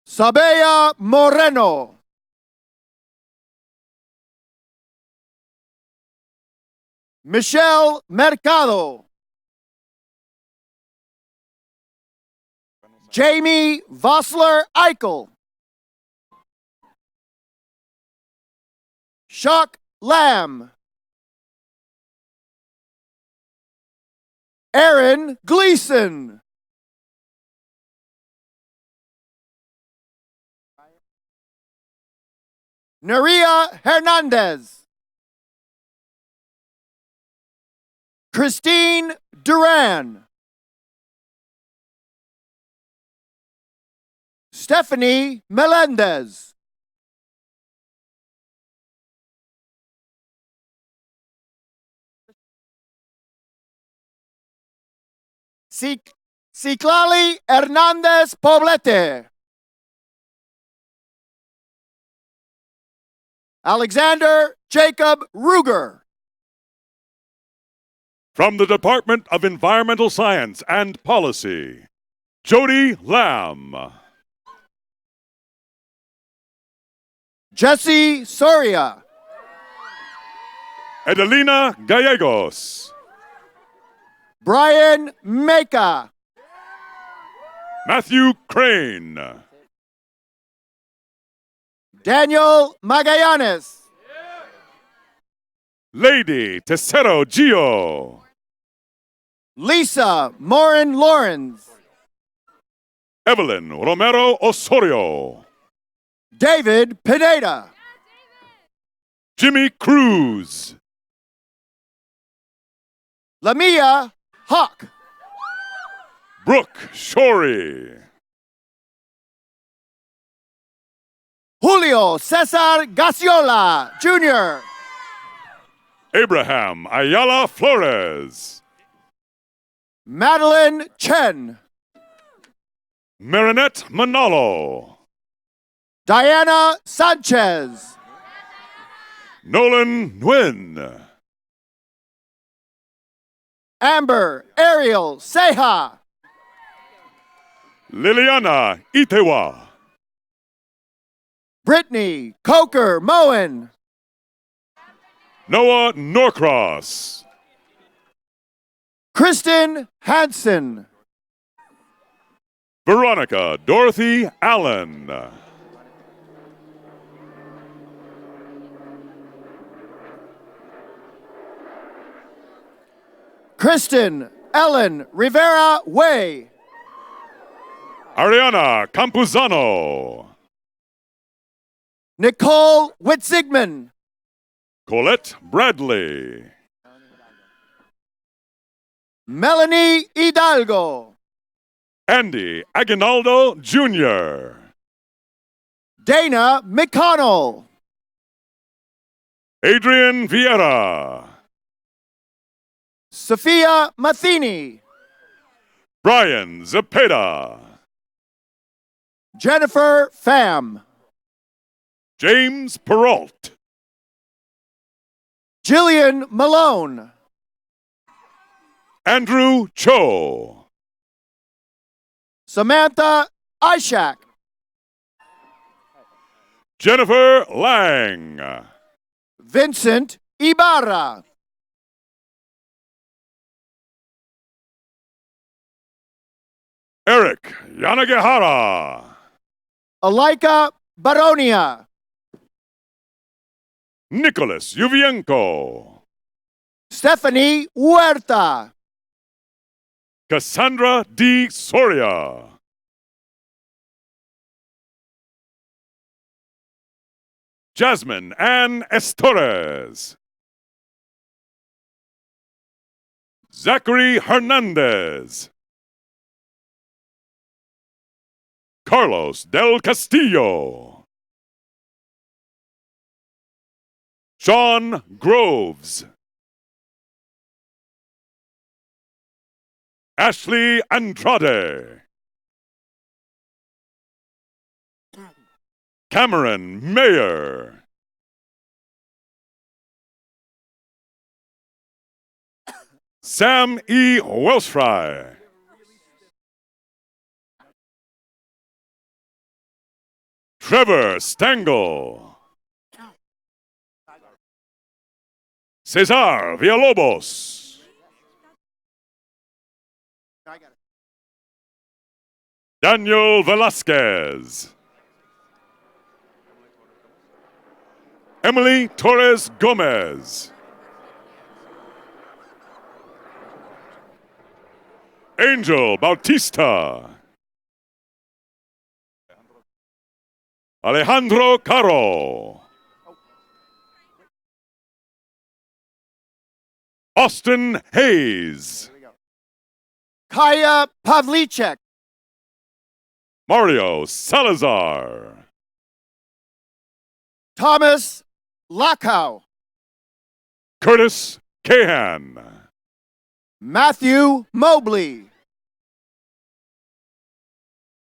Sabea Moreno. Michelle Mercado. Jamie Vossler Eichel. Shock Lamb. Aaron Gleason. Neria Hernandez. Christine Duran. Stephanie Melendez. Ciclali Hernandez Poblete. Alexander Jacob Ruger. From the Department of Environmental Science and Policy, Jody Lamb. Jesse Soria. Edelina Gallegos. Brian Meka. Matthew Crane. Daniel Magallanes. Lady Tesero Gio. Lisa Morin Lawrence. Evelyn Romero Osorio. David Pineda. Jimmy Cruz. Lamia Hawk. Brooke Shorey. Julio Cesar Gacciola Jr. Abraham Ayala Flores. Madeline Chen. Marinette Manalo. Diana Sanchez. Nolan Nguyen. Amber Ariel Seha. Liliana Itewa. Brittany Coker Moen. Noah Norcross. Kristen Hansen. Veronica Dorothy Allen. Kristen Ellen Rivera Way. Ariana Campuzano. Nicole Witzigman. Colette Bradley. Melanie Hidalgo. Andy Aguinaldo Jr. Dana McConnell. Adrian Vieira. Sophia Matheny. Brian Zepeda. Jennifer Pham. James Peralt. Jillian Malone. Andrew Cho. Samantha Ishak. Jennifer Lang. Vincent Ibarra. Eric Yanagihara. Alaika Baronia. Nicholas Yuvienko. Stephanie Huerta. Cassandra D. Soria. Jasmine Ann Estores. Zachary Hernandez. Carlos Del Castillo. Sean Groves. Ashley Andrade. Cameron Mayer. Sam E. Welsfry. Trevor Stengel. Cesar Villalobos. Daniel Velasquez. Emily Torres Gomez. Angel Bautista. Alejandro Caro. Austin Hayes. Kaya Pavlicek. Mario Salazar. Thomas Lackow. Curtis Cahan. Matthew Mobley.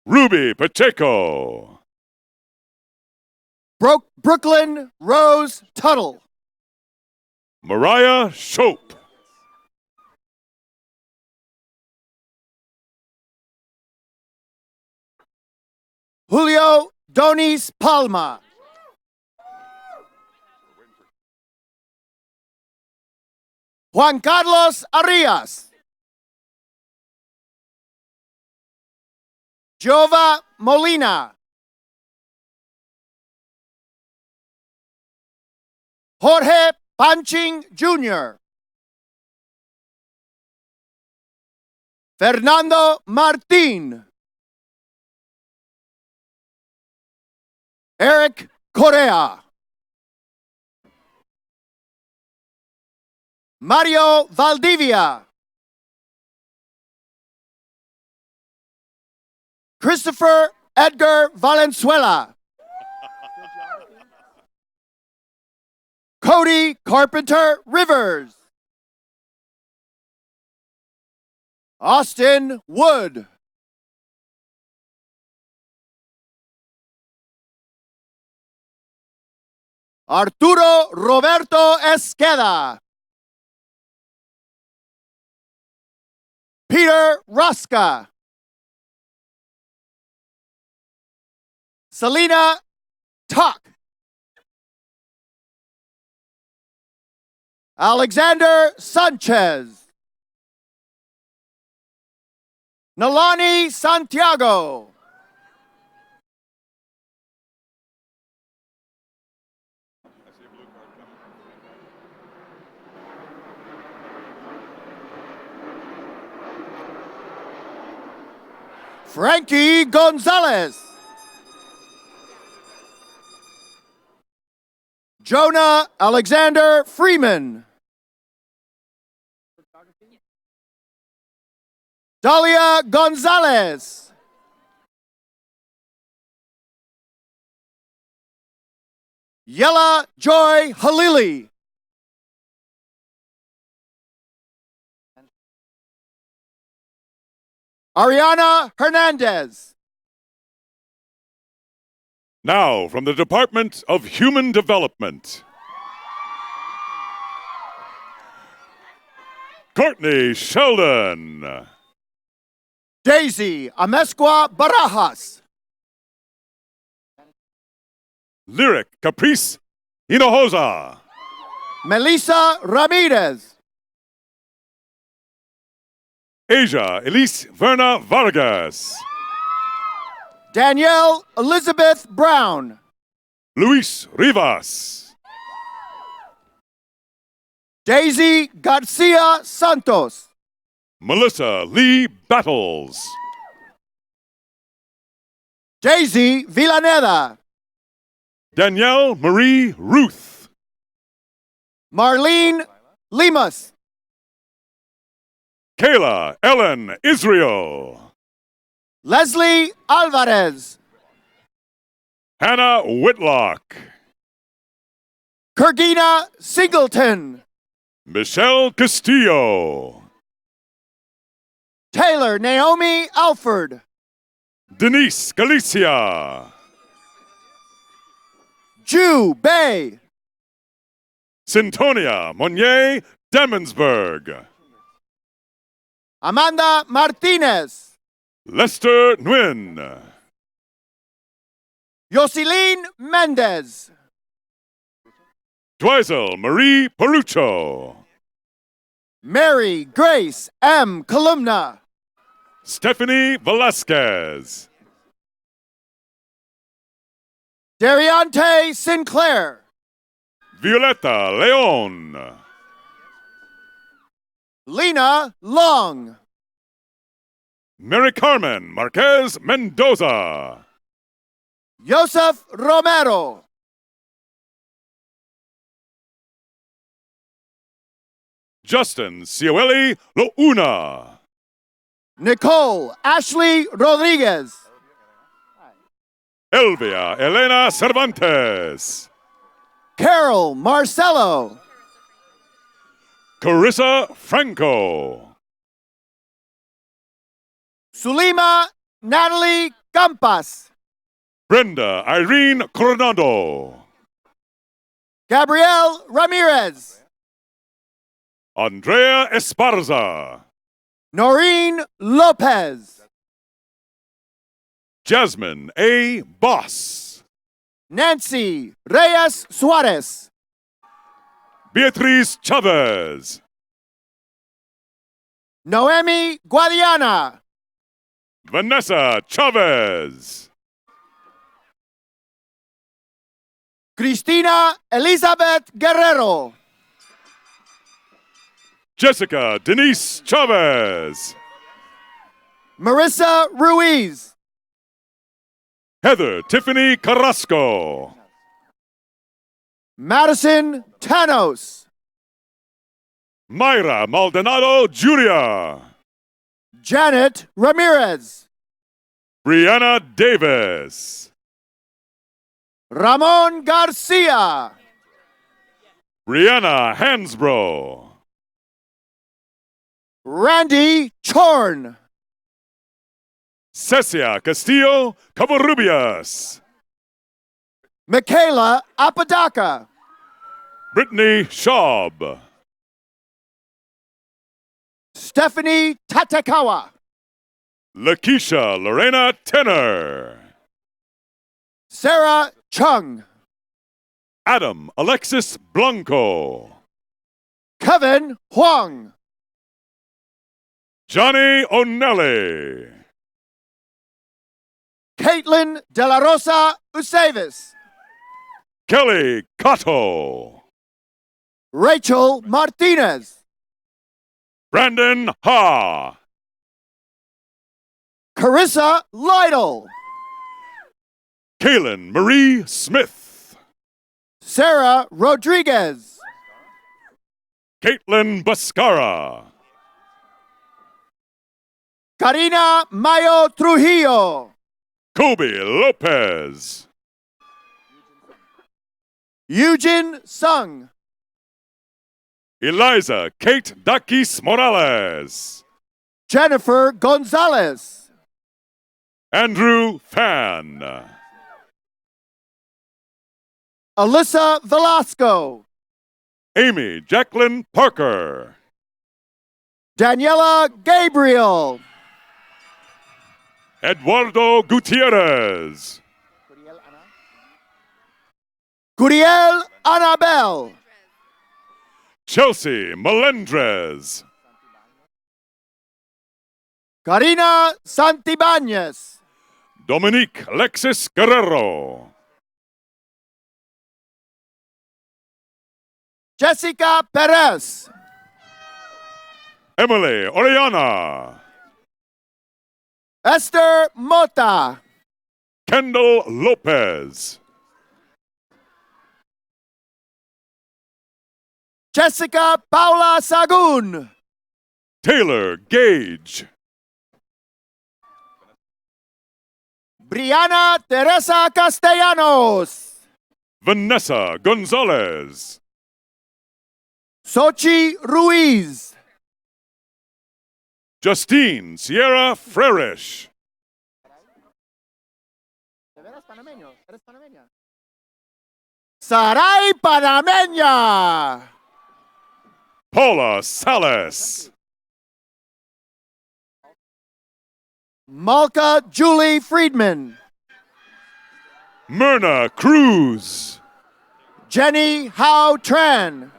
Ruby Pacheco. Brooklyn Rose Tuttle. Mariah Shope. Julio Donis Palma. Juan Carlos Arias. Jova Molina. Jorge Panching Jr. Fernando Martin. Eric Correa. Mario Valdivia. Christopher Edgar Valenzuela. Cody Carpenter Rivers. Austin Wood. Arturo Roberto Esqueda. Peter Ruska. Selena Tuck. Alexander Sanchez. Nalani Santiago. Frankie Gonzalez. Jonah Alexander Freeman. Dalia Gonzalez. Yella Joy Halili. Ariana Hernandez. Now, from the Department of Human Development, Courtney Sheldon. Daisy Amesqua Barajas. Lyric Caprice Hinojosa. Melissa Ramirez. Asia Elise Verna Vargas. Danielle Elizabeth Brown. Luis Rivas. Daisy Garcia Santos. Melissa Lee Battles. Daisy Villaneda. Danielle Marie Ruth. Marlene Limas. Kayla Ellen Israel. Leslie Alvarez. Hannah Whitlock. Kurgina Singleton. Michelle Castillo. Taylor Naomi Alford. Denise Galicia. Ju Bay. Sintonia Monier Demonsburg. Amanda Martinez. Lester Nguyen. Yoselin Mendez. Dweisel Marie Perucho. Mary Grace M. Columna. Stephanie Velasquez. Dariante Sinclair. Violeta Leon. Lena Long. Mary Carmen Marquez Mendoza. Joseph Romero. Justin Cioeli Louna. Nicole Ashley Rodriguez. Elvia Elena Cervantes. Carol Marcelo. Carissa Franco. Sulima Natalie Campas. Brenda Irene Coronado. Gabrielle Ramirez. Andrea Esparza. Noreen Lopez. Jasmine A. Boss. Nancy Reyes Suarez. Beatriz Chavez. Noemi Guadiana. Vanessa Chavez. Cristina Elizabeth Guerrero. Jessica Denise Chavez. Marissa Ruiz. Heather Tiffany Carrasco. Madison Tanos. Myra Maldonado Julia. Janet Ramirez. Brianna Davis. Ramon Garcia. Brianna Hansbrough. Randy Chorn. Cecia Castillo Cabarrubias. Michaela Apodaca. Brittany Schaub. Stephanie Tatekawa. Lakeisha Lorena Tenner. Sarah Chung. Adam Alexis Blanco. Kevin Huang. Johnny O'Nelly. Caitlin De La Rosa Usavis. Kelly Cotto. Rachel Martinez. Brandon Ha. Carissa Lytle. Kaylin Marie Smith. Sarah Rodriguez. Caitlin Bascara. Karina Mayo Trujillo. Kobe Lopez. Eugene Sung. Eliza Kate Dakis Morales. Jennifer Gonzalez. Andrew Fan. Alyssa Velasco. Amy Jacqueline Parker. Daniela Gabriel. Eduardo Gutierrez. Curiel Anabel. Chelsea Melendrez. Karina Santibanez. Dominique Alexis Guerrero. Jessica Perez. Emily Oriana. Esther Mota. Kendall Lopez. Jessica Paula Sagun. Taylor Gage. Brianna Teresa Castellanos. Vanessa Gonzalez. Sochi Ruiz. Justine Sierra Frerish. Saray Panameña. Paula Salas. Malka Julie Friedman. Myrna Cruz. Jenny Hao Tran.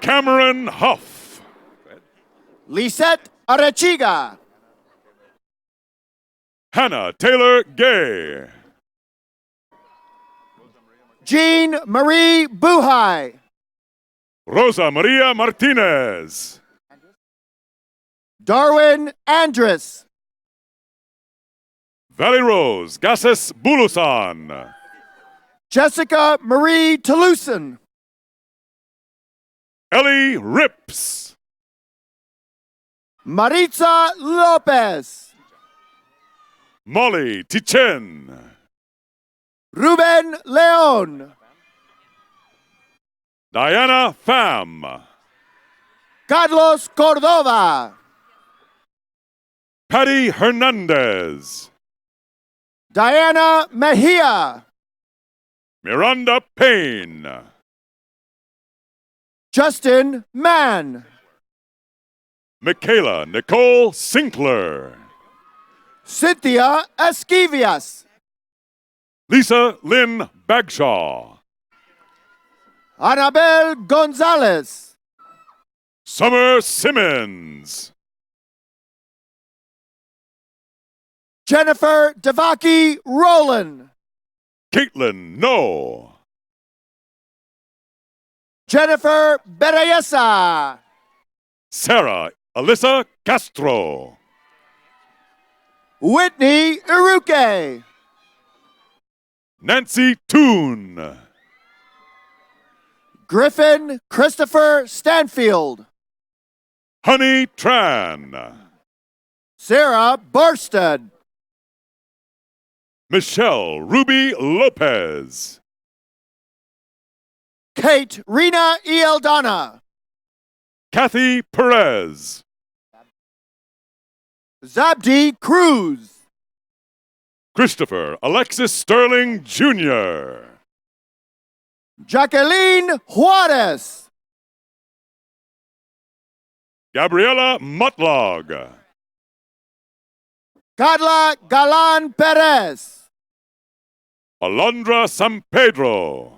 Cameron Huff. Lisette Arechiga. Hannah Taylor Gay. Jean Marie Buhai. Rosa Maria Martinez. Darwin Andrus. Valley Rose Gasses Bulusan. Jessica Marie Toulousan. Ellie Rips. Maritza Lopez. Molly Tichen. Ruben Leon. Diana Pham. Carlos Cordova. Patty Hernandez. Diana Mejia. Miranda Payne. Justin Mann. Michaela Nicole Sinclair. Cynthia Esquivias. Lisa Lynn Bagshaw. Anabel Gonzalez. Summer Simmons. Jennifer Devaki Rowland. Caitlin No. Jennifer Berayesa. Sarah Alyssa Castro. Whitney Iruke. Nancy Toon. Griffin Christopher Stanfield. Honey Tran. Sarah Barsted. Michelle Ruby Lopez. Kate Rena Ieldana. Kathy Perez. Zabdi Cruz. Christopher Alexis Sterling Jr. Jacqueline Juarez. Gabriela Mutlog. Carla Galan Perez. Alondra San Pedro.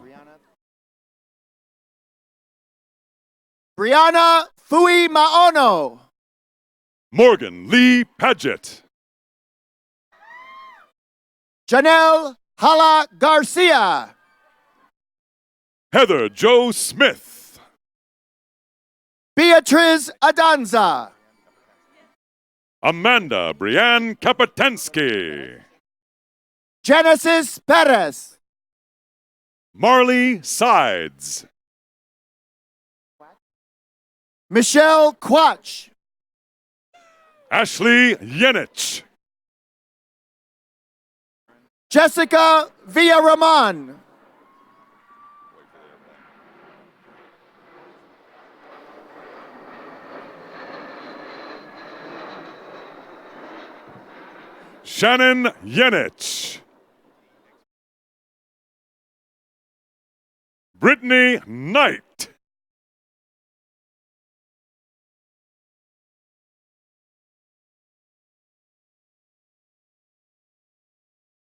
Brianna Fui Maono. Morgan Lee Paget. Janelle Hala Garcia. Heather Jo Smith. Beatriz Adanza. Amanda Brianne Kapatansky. Genesis Perez. Marley Sides. Michelle Quach. Ashley Yenich. Jessica Villaraman. Shannon Yenich. Brittany Knight.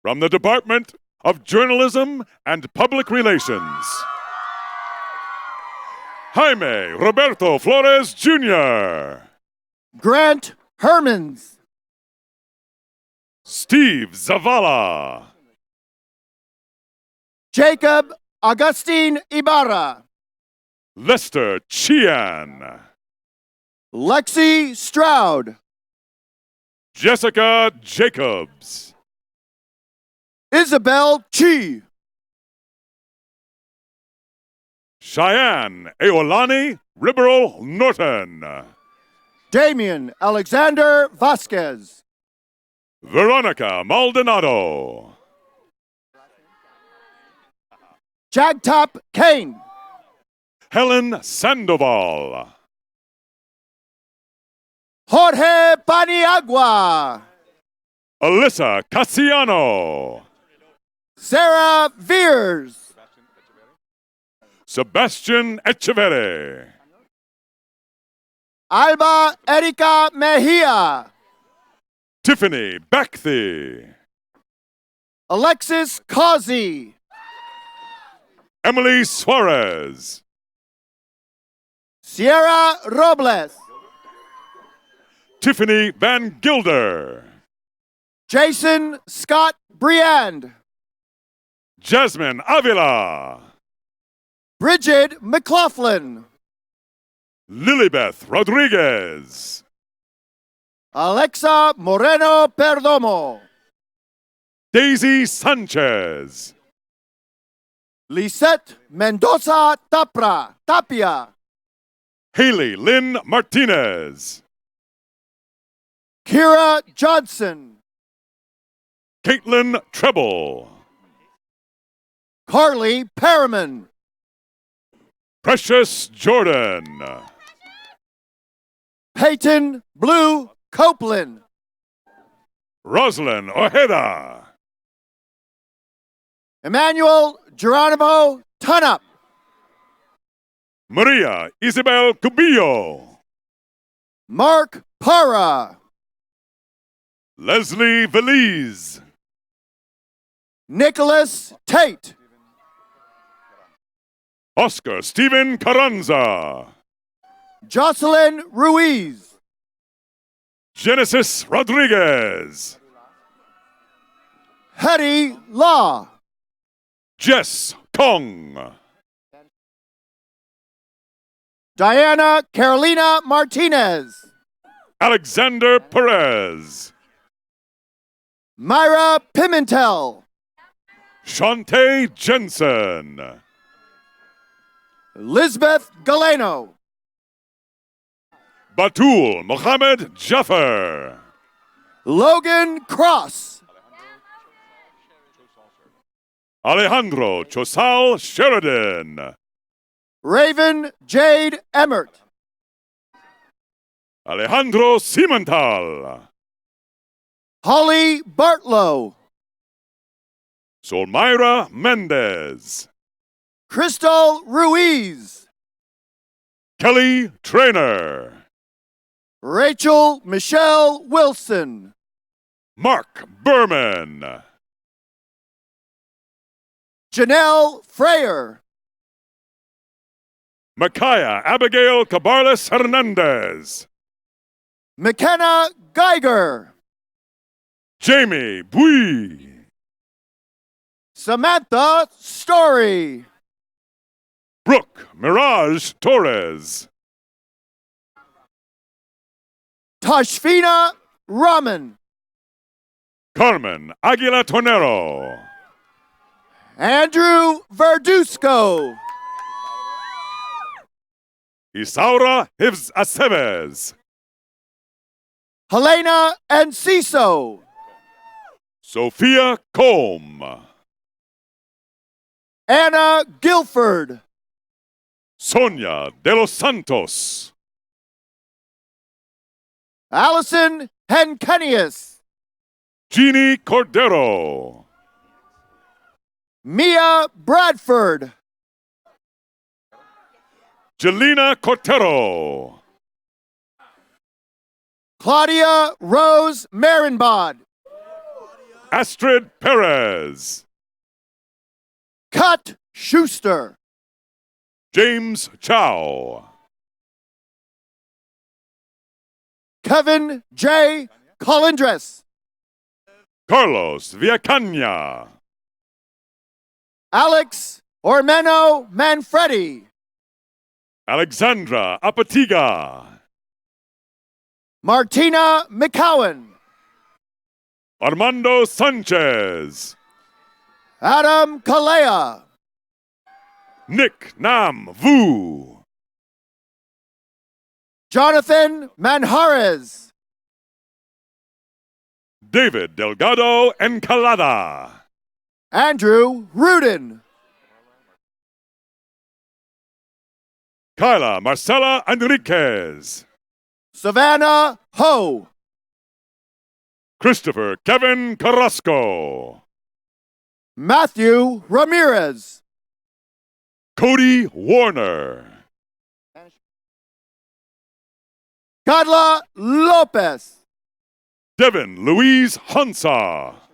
From the Department of Journalism and Public Relations, Jaime Roberto Flores Jr., Grant Hermans. Steve Zavala, Jacob Agustin Ibarra. Lester Chian, Lexi Stroud. Jessica Jacobs, Isabel Chi. Cheyenne Eolani Ribero Norton, Damian Alexander Vasquez. Veronica Maldonado, Jagtop Kane. Helen Sandoval, Jorge Paniagua. Alyssa Cassiano, Sarah Veers. Sebastian Echeverri, Alba Erika Mejia. Tiffany Backthey, Alexis Causey. Emily Suarez, Sierra Robles. Tiffany Van Gilder, Jason Scott Briand. Jasmine Avila, Bridget McLaughlin. Lilibeth Rodriguez, Alexa Moreno Perdomo. Daisy Sanchez, Lisette Mendoza Tapia. Haley Lynn Martinez, Kira Johnson. Caitlin Treble, Carly Perriman. Precious Jordan, Peyton Blue Copeland. Roslyn Ojeda, Emmanuel Geronimo Tunup. Maria Isabel Cubillo, Mark Para. Leslie Veliz, Nicholas Tate. Oscar Steven Carranza, Jocelyn Ruiz. Genesis Rodriguez, Hetty Law. Jess Kong, Diana Carolina Martinez. Alexander Perez, Myra Pimentel. Shantae Jensen, Lisbeth Galeno. Batul Mohammed Jaffer, Logan Cross. Alejandro Chosal Sheridan, Raven Jade Emmert. Alejandro Cimental, Holly Bartlow. Solmira Mendez, Crystal Ruiz. Kelly Trainer, Rachel Michelle Wilson. Mark Berman, Janelle Freyer. Micaiah Abigail Cabarles Hernandez. McKenna Geiger. Jamie Bui. Samantha Story. Brooke Mirage Torres. Tashfina Raman. Carmen Aguila Tornero. Andrew Verduzco. Isaura Hivs Aceves. Helena Enciso. Sophia Combe. Anna Guilford. Sonia de los Santos. Allison Henkenius. Jeannie Cordero. Mia Bradford. Jelena Cortero. Claudia Rose Marinbod. Astrid Perez. Cut Schuster. James Chow. Kevin J. Colindres. Carlos Villacaña. Alex Ormeno Manfredi. Alexandra Apatiga. Martina McCowan. Armando Sanchez. Adam Kalea. Nick Nam Vu. Jonathan Manjarez. David Delgado Encalada. Andrew Rudin. Kyla Marcela Enriquez. Savannah Ho. Christopher Kevin Carrasco. Matthew Ramirez. Cody Warner. Carla Lopez. Devin Louise Hansa.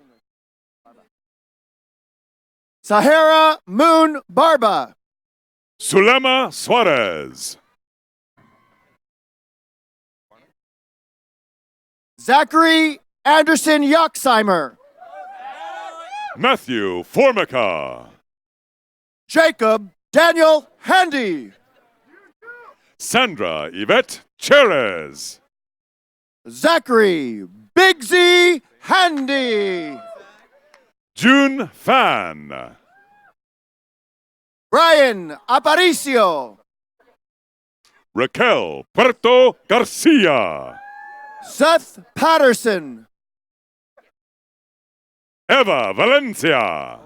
Sahara Moon Barba. Sulema Suarez. Zachary Anderson Yoxheimer. Matthew Formica. Jacob Daniel Handy. Sandra Yvette Cherez. Zachary Big Z Handy. June Fan. Brian Aparicio. Raquel Puerto Garcia. Seth Patterson. Eva Valencia.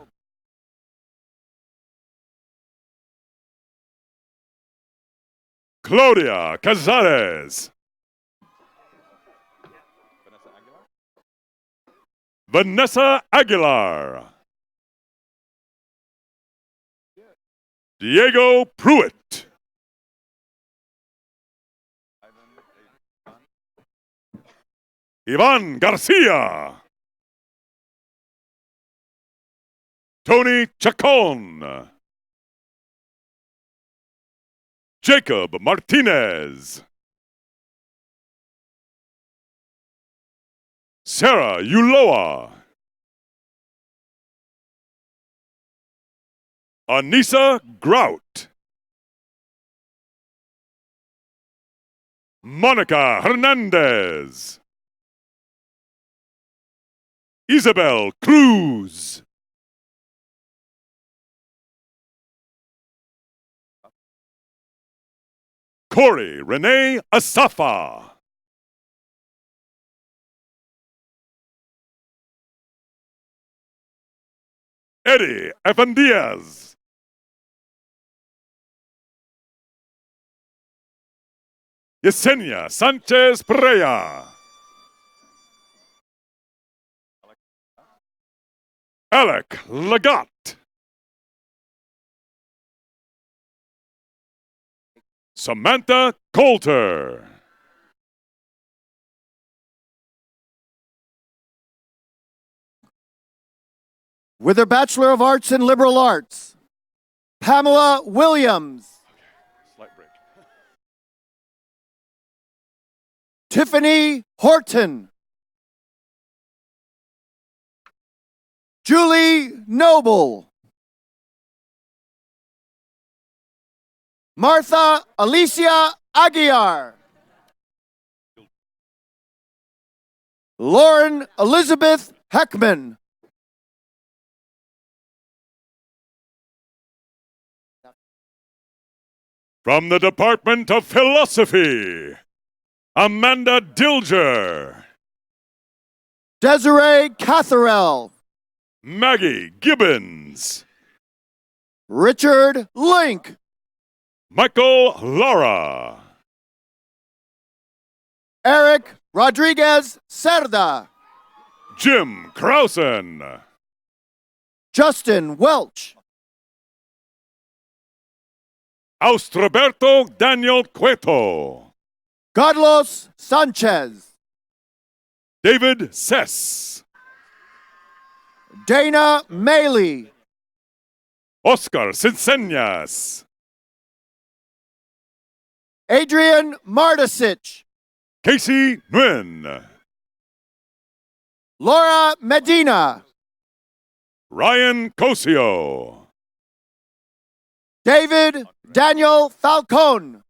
Claudia Cazares. Vanessa Aguilar. Diego Pruitt. Ivan Garcia. Tony Chacon. Jacob Martinez. Sarah Uloa. Anissa Grout. Monica Hernandez. Isabel Cruz. Corey Renee Asafa. Eddie Evandiaz. Yesenia Sanchez Pereira. Alec Lagat. Samantha Coulter. With her Bachelor of Arts in Liberal Arts, Pamela Williams. Slight break. Tiffany Horton. Julie Noble. Martha Alicia Aguiar. Lauren Elizabeth Heckman. From the Department of Philosophy, Amanda Dilger, Desiree Catherell. Maggie Gibbons, Richard Link. Michael Lara, Eric Rodriguez Cerda. Jim Krausen, Justin Welch. Austroberto Daniel Cueto, Carlos Sanchez. David Sess, Dana Maley. Oscar Cinceñas, Adrian Mardasich. Casey Nguyen, Laura Medina. Ryan Cosio, David Daniel Falcon.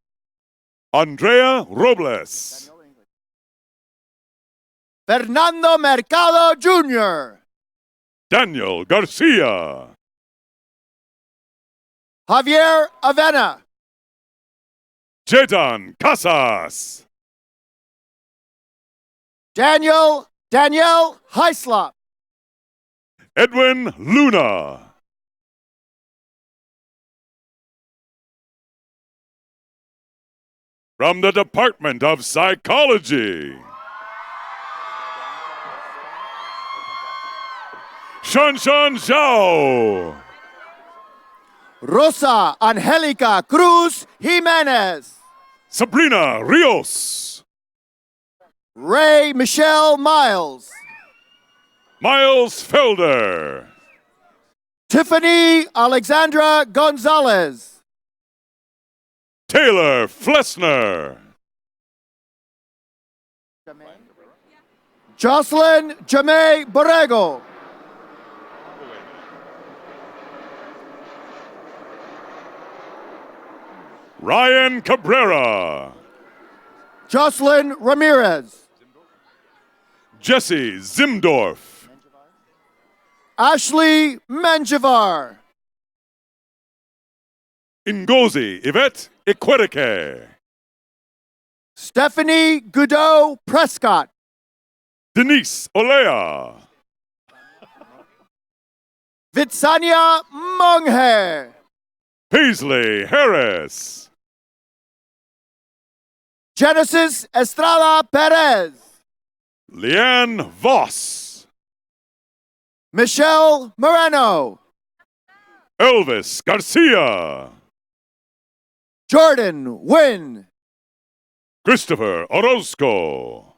Andrea Robles, Fernando Mercado Jr. Daniel Garcia, Javier Avena. Jedan Casas, Danielle Heislop. Edwin Luna, from the Department of Psychology, Shanshan Zhao, Rosa Angelica Cruz Jimenez. Sabrina Rios, Ray Michelle Miles. Miles Felder, Tiffany Alexandra Gonzalez. Taylor Flessner, Jocelyn Jamay Borrego. Ryan Cabrera, Jocelyn Ramirez. Jesse Zimdorf, Ashley Manjivar. Ngozi Yvette Ikwetike, Stephanie Goudot Prescott. Denise Olea, Vitsania Monghe. Paisley Harris, Genesis Estrada Perez. Leanne Voss, Michelle Moreno. Elvis Garcia, Jordan Wynn. Christopher Orozco,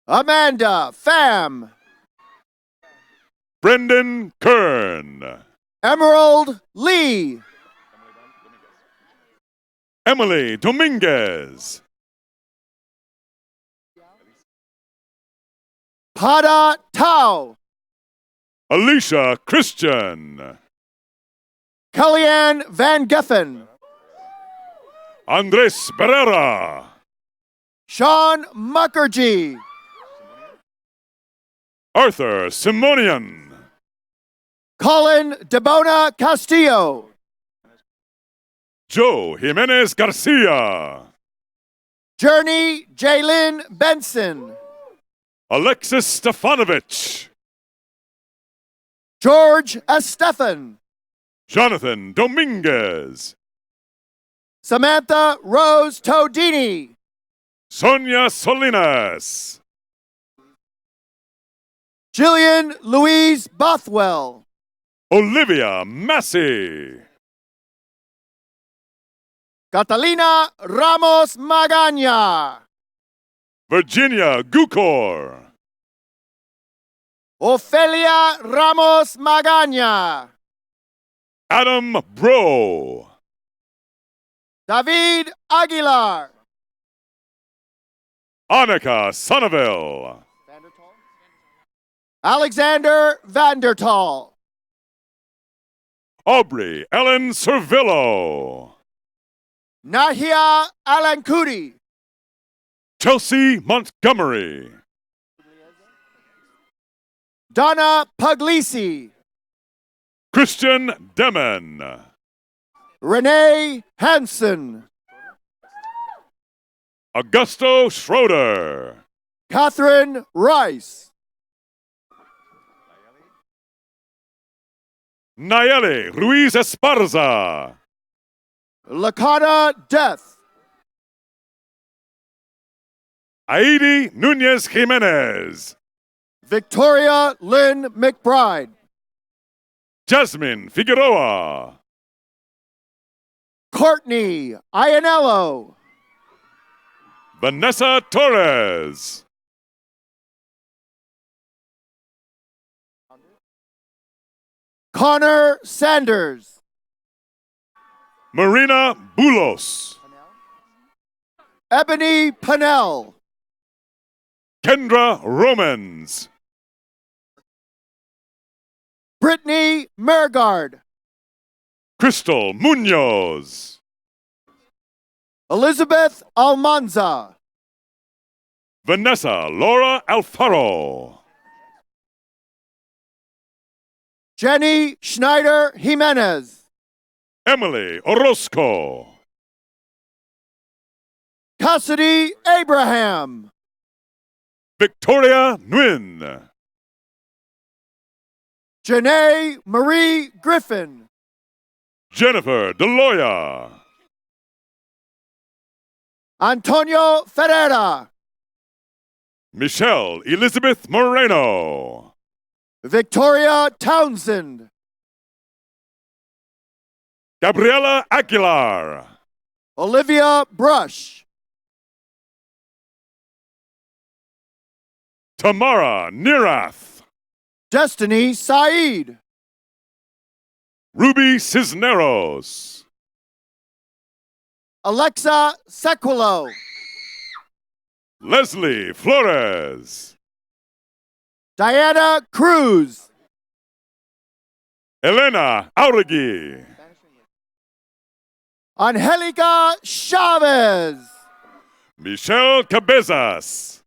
Amanda Pham. Brendan Kern, Emerald Lee. Emily Dominguez, Pada Tao. Alicia Christian, Kellyanne Van Geffen. Andres Barrera, Sean Mukherjee. Arthur Simonian, Colin DeBona Castillo. Joe Jimenez Garcia, Journey Jaylin Benson. Alexis Stefanovich, George Estefan. Jonathan Dominguez, Samantha Rose Todini. Sonia Solinas, Jillian Louise Bothwell. Olivia Massey, Catalina Ramos Magaña. Virginia Gukor, Ofelia Ramos Magaña. Adam Bro. David Aguilar. Annika Sonneville. Alexander Vandertal. Aubrey Ellen Servillo. Nahia Alankudi. Chelsea Montgomery. Donna Puglisi. Christian Demen. Renee Hansen. Augusto Schroeder. Catherine Rice. Nayeli Ruiz Esparza. Lakana Death. Aidi Nunez Jimenez. Victoria Lynn McBride. Jasmine Figueroa. Courtney Ianello. Vanessa Torres. Connor Sanders. Marina Bulos. Ebony Pannell. Kendra Romans. Brittany Mergard. Crystal Munoz. Elizabeth Almanza. Vanessa Laura Alfaro. Jenny Schneider Jimenez. Emily Orozco. Cassidy Abraham. Victoria Nguyen. Janae Marie Griffin. Jennifer Deloya. Antonio Ferreira. Michelle Elizabeth Moreno. Victoria Townsend. Gabriela Aguilar. Olivia Brush. Tamara Nirath. Destiny Saeed. Ruby Cisneros. Alexa Sequilo. Leslie Flores. Diana Cruz. Elena Auregui. Angelica Chavez. Michelle Cabezas.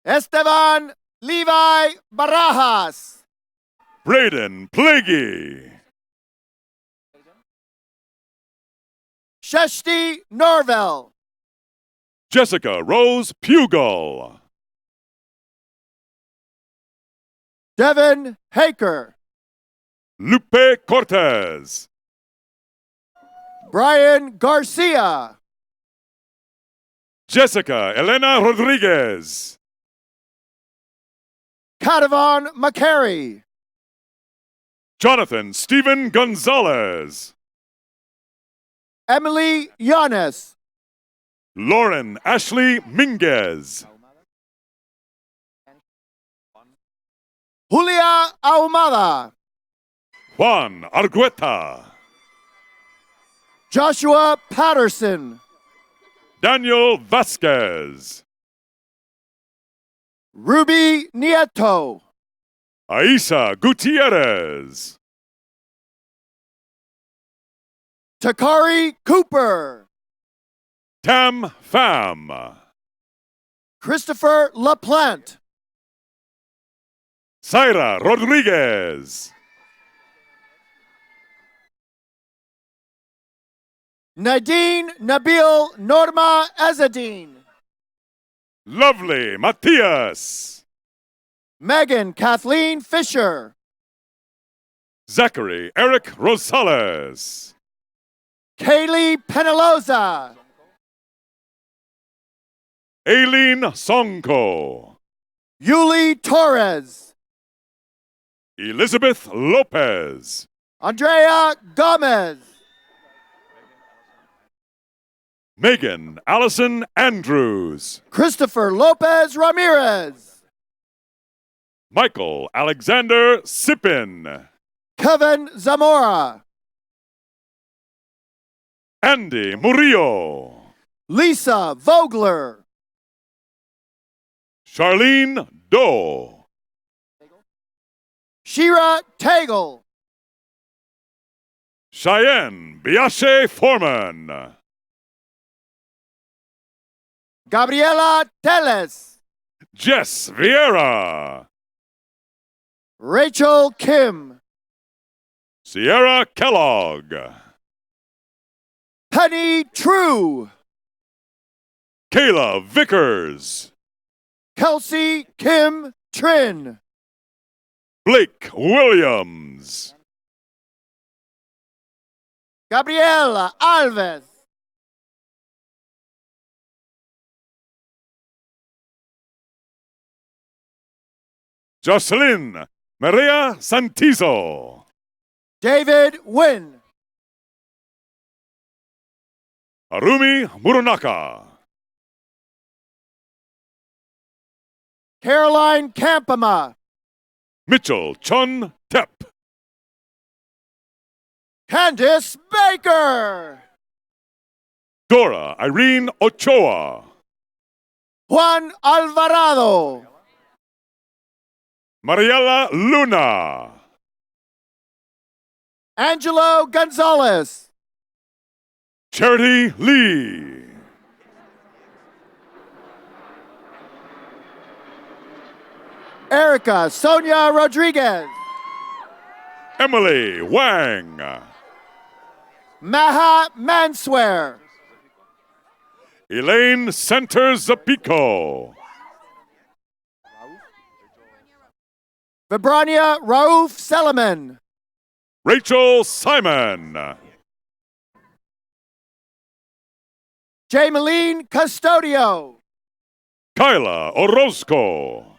Esteban Levi Barajas. Braden Plaguey. Sheshti Norvell. Jessica Rose Pugel. Devin Haker. Lupe Cortez. Brian Garcia. Jessica Elena Rodriguez. Cadavan McCary. Jonathan Stephen Gonzalez. Emily Yanes. Lauren Ashley Minguez. Julia Ahumada. Juan Argueta. Joshua Patterson. Daniel Vasquez. Ruby Nieto. Aisa Gutierrez. Takari Cooper. Tam Pham. Christopher LaPlante. Zaira Rodriguez. Nadine Nabil Norma Ezadine. Lovely Matias. Megan Kathleen Fisher. Zachary Eric Rosales. Kaylee Penaloza. Aileen Sonko. Yuli Torres. Elizabeth Lopez. Andrea Gomez. Megan Allison Andrews. Christopher Lopez Ramirez. Michael Alexander Sippin. Kevin Zamora, Andy Murillo. Lisa Vogler, Charlene Doe. Shira Tagle, Cheyenne Biache Foreman. Gabriela Teles, Jess Vieira. Rachel Kim, Sierra Kellogg. Penny True, Kayla Vickers. Kelsey Kim Trin, Blake Williams. Gabriela Alves, Jocelyn Maria Santizo. David Wynn, Arumi Murunaka. Caroline Campama, Mitchell Chun Tep. Candice Baker, Dora Irene Ochoa. Juan Alvarado, Mariela Luna. Angelo Gonzalez, Charity Lee. Erica Sonia Rodriguez, Emily Wang. Maha Manswear, Elaine Centers Zapico. Vibrania Rauf Seleman, Rachel Simon. Jameline Custodio, Kyla Orozco.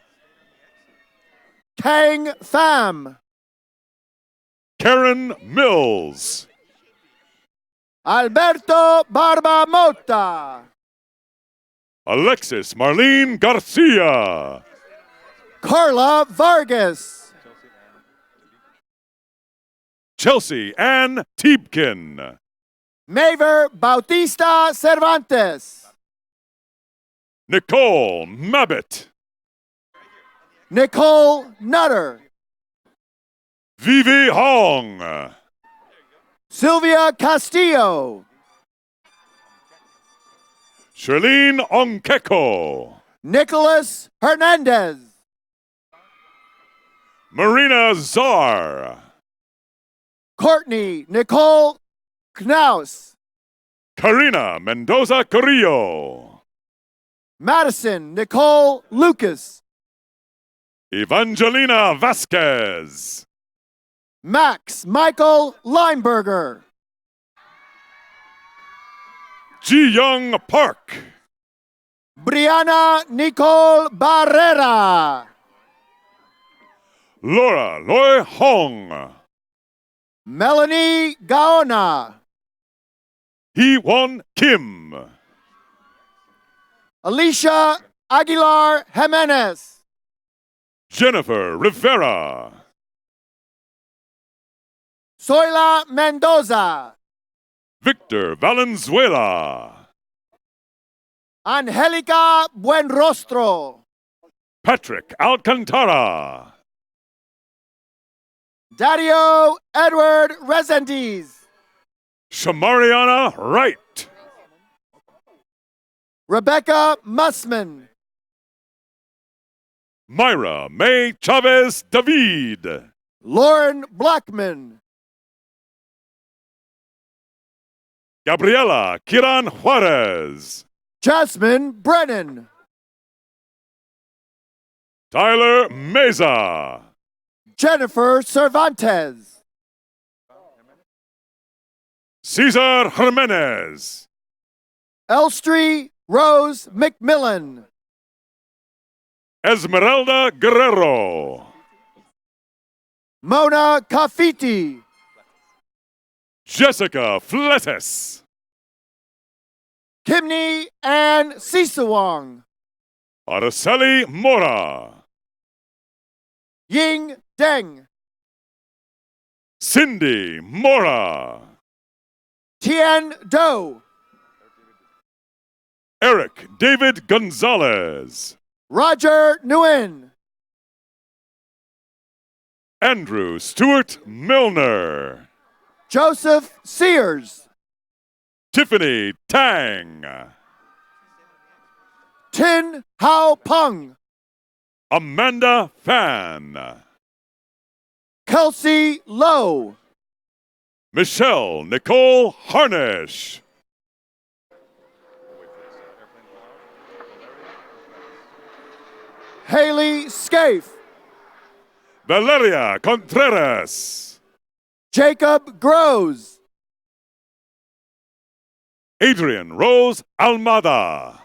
Kang Pham, Karen Mills. Alberto Barba Mota, Alexis Marlene Garcia. Carla Vargas, Chelsea Ann Tiebkin. Maver Bautista Cervantes, Nicole Mabbitt. Nicole Nutter, Vivi Hong. Sylvia Castillo, Charlene Onkeko. Nicholas Hernandez, Marina Czar. Courtney Nicole Knaus, Karina Mendoza Carrillo. Madison Nicole Lucas, Evangelina Vasquez. Max Michael Lineberger, Ji Young Park. Brianna Nicole Barrera, Laura Loy Hong. Melanie Gaona, Hee Won Kim. Alicia Aguilar Jimenez, Jennifer Rivera. Zoila Mendoza, Victor Valenzuela. Angelica Buenrostro, Patrick Alcantara. Dario Edward Rezendiz, Shamariana Wright. Rebecca Mussman, Myra May Chavez David. Lauren Blackman, Gabriela Kiran Juarez. Jasmine Brennan, Tyler Meza. Jennifer Cervantes, Cesar Jimenez. Elstree Rose McMillan, Esmeralda Guerrero. Mona Kafiti, Jessica Fletes. Kimni Ann Sisawang, Araceli Mora. Ying Deng. Cindy Mora. Tien Do. Eric David Gonzalez. Roger Nguyen. Andrew Stewart Milner. Joseph Sears. Tiffany Tang. Tin Hao Peng. Amanda Fan. Kelsey Lowe. Michelle Nicole Harnish. Haley Scaife. Valeria Contreras. Jacob Groves. Adrian Rose Almada.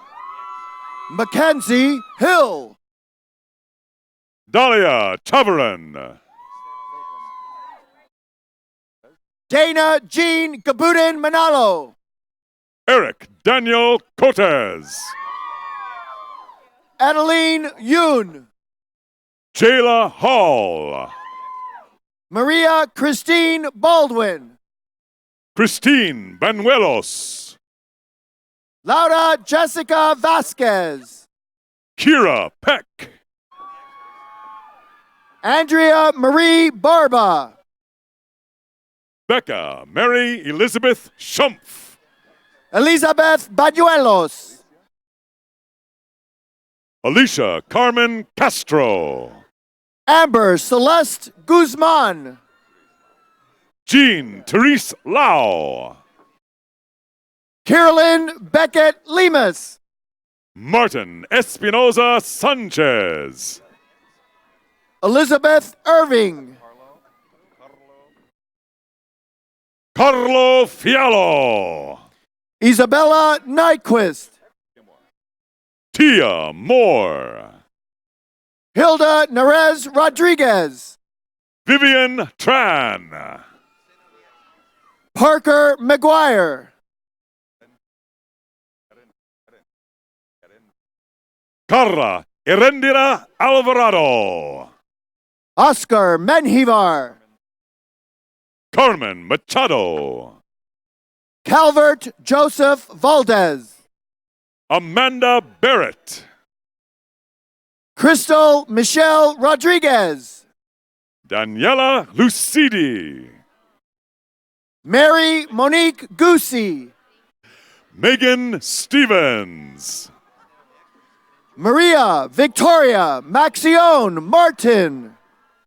Mackenzie Hill. Dahlia Chavaran. Dana Jean Gabudin Manalo. Eric Daniel Cortez. Adeline Yoon. Jayla Hall. Maria Christine Baldwin. Christine Banuelos. Laura Jessica Vasquez. Kira Peck. Andrea Marie Barba. Becca Mary Elizabeth Schumpf. Elizabeth Bañuelos. Alicia Carmen Castro. Amber Celeste Guzman. Jean Therese Lau. Carolyn Beckett Lemus. Martin Espinoza Sanchez. Elizabeth Irving. Carlo Fialo. Isabella Nyquist. Tia Moore. Hilda Nerez Rodriguez. Vivian Tran. Parker McGuire. Carla Erendira Alvarado. Oscar Menjivar. Carmen Machado. Calvert Joseph Valdez. Amanda Barrett. Crystal Michelle Rodriguez. Daniela Lucidi. Mary Monique Goosey. Megan Stevens. Maria Victoria Maxione Martin.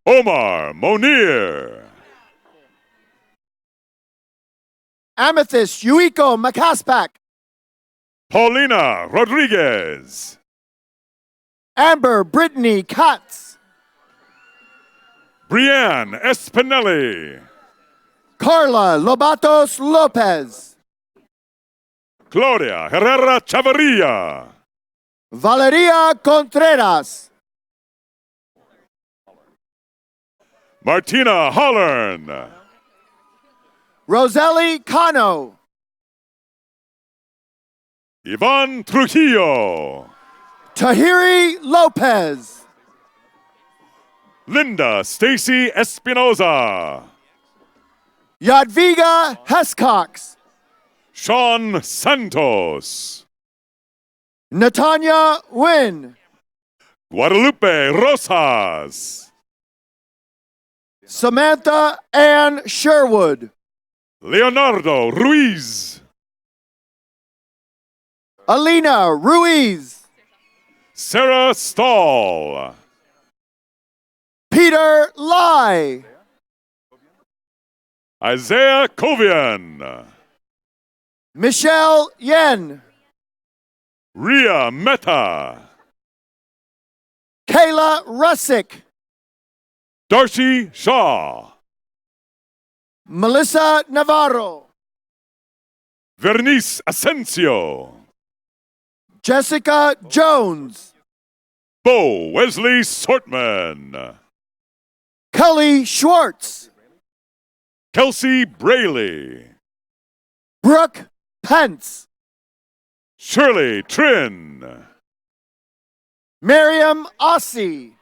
Omar Monir. Amethyst Yuiko Makaspak. Paulina Rodriguez. Amber Brittany Katz. Brianne Espinelli. Carla Lobatos Lopez. Claudia Herrera Chavarria. Valeria Contreras. Martina Hollern. Roseli Cano. Yvonne Trujillo. Tahiri Lopez. Linda Stacy Espinoza. Yadviga Hescox. Sean Santos. Natanya Wynn. Guadalupe Rosas. Samantha Ann Sherwood. Leonardo Ruiz. Alina Ruiz. Sarah Stahl. Peter Lai. Isaiah Kovian. Michelle Yen. Ria Mehta. Kayla Russick. Darcy Shaw. Melissa Navarro. Vernice Asensio. Jessica Jones. Bo Wesley Sortman. Kelly Schwartz. Kelsey Braley. Brooke Pence. Shirley Trin. Miriam Ossie.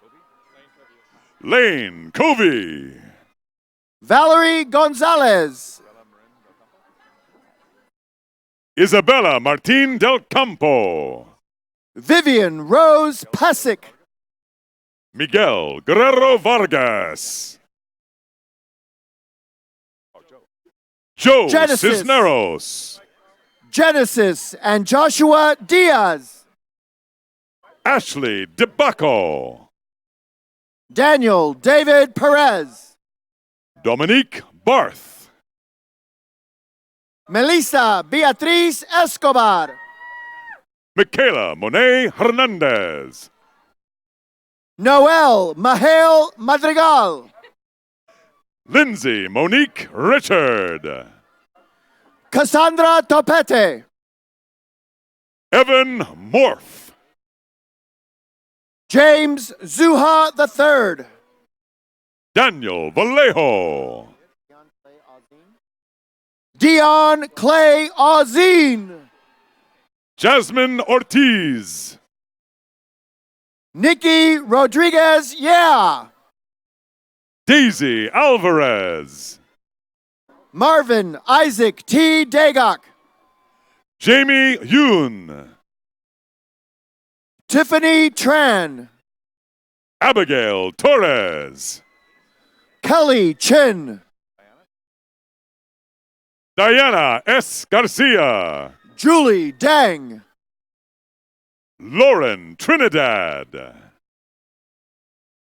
Lane Covey. Valerie Gonzalez. Isabella Martin del Campo. Vivian Rose Pasick. Miguel Guerrero Vargas. Joe Genesis. Cisneros. Genesis and Joshua Diaz. Ashley DeBacco. Daniel David Perez. Dominique Barth. Melissa Beatriz Escobar. Michaela Monet Hernandez. Noel Mahale Madrigal. Lindsay Monique Richard. Cassandra Topete. Evan Morph. James Zuha III. Daniel Vallejo. Dion Clay Ozine. Jasmine Ortiz. Nikki Rodriguez Yeah. Daisy Alvarez. Marvin Isaac T. Dagok. Jamie Yoon. Tiffany Tran. Abigail Torres. Kelly Chin. Diana S. Garcia. Julie Dang. Lauren Trinidad.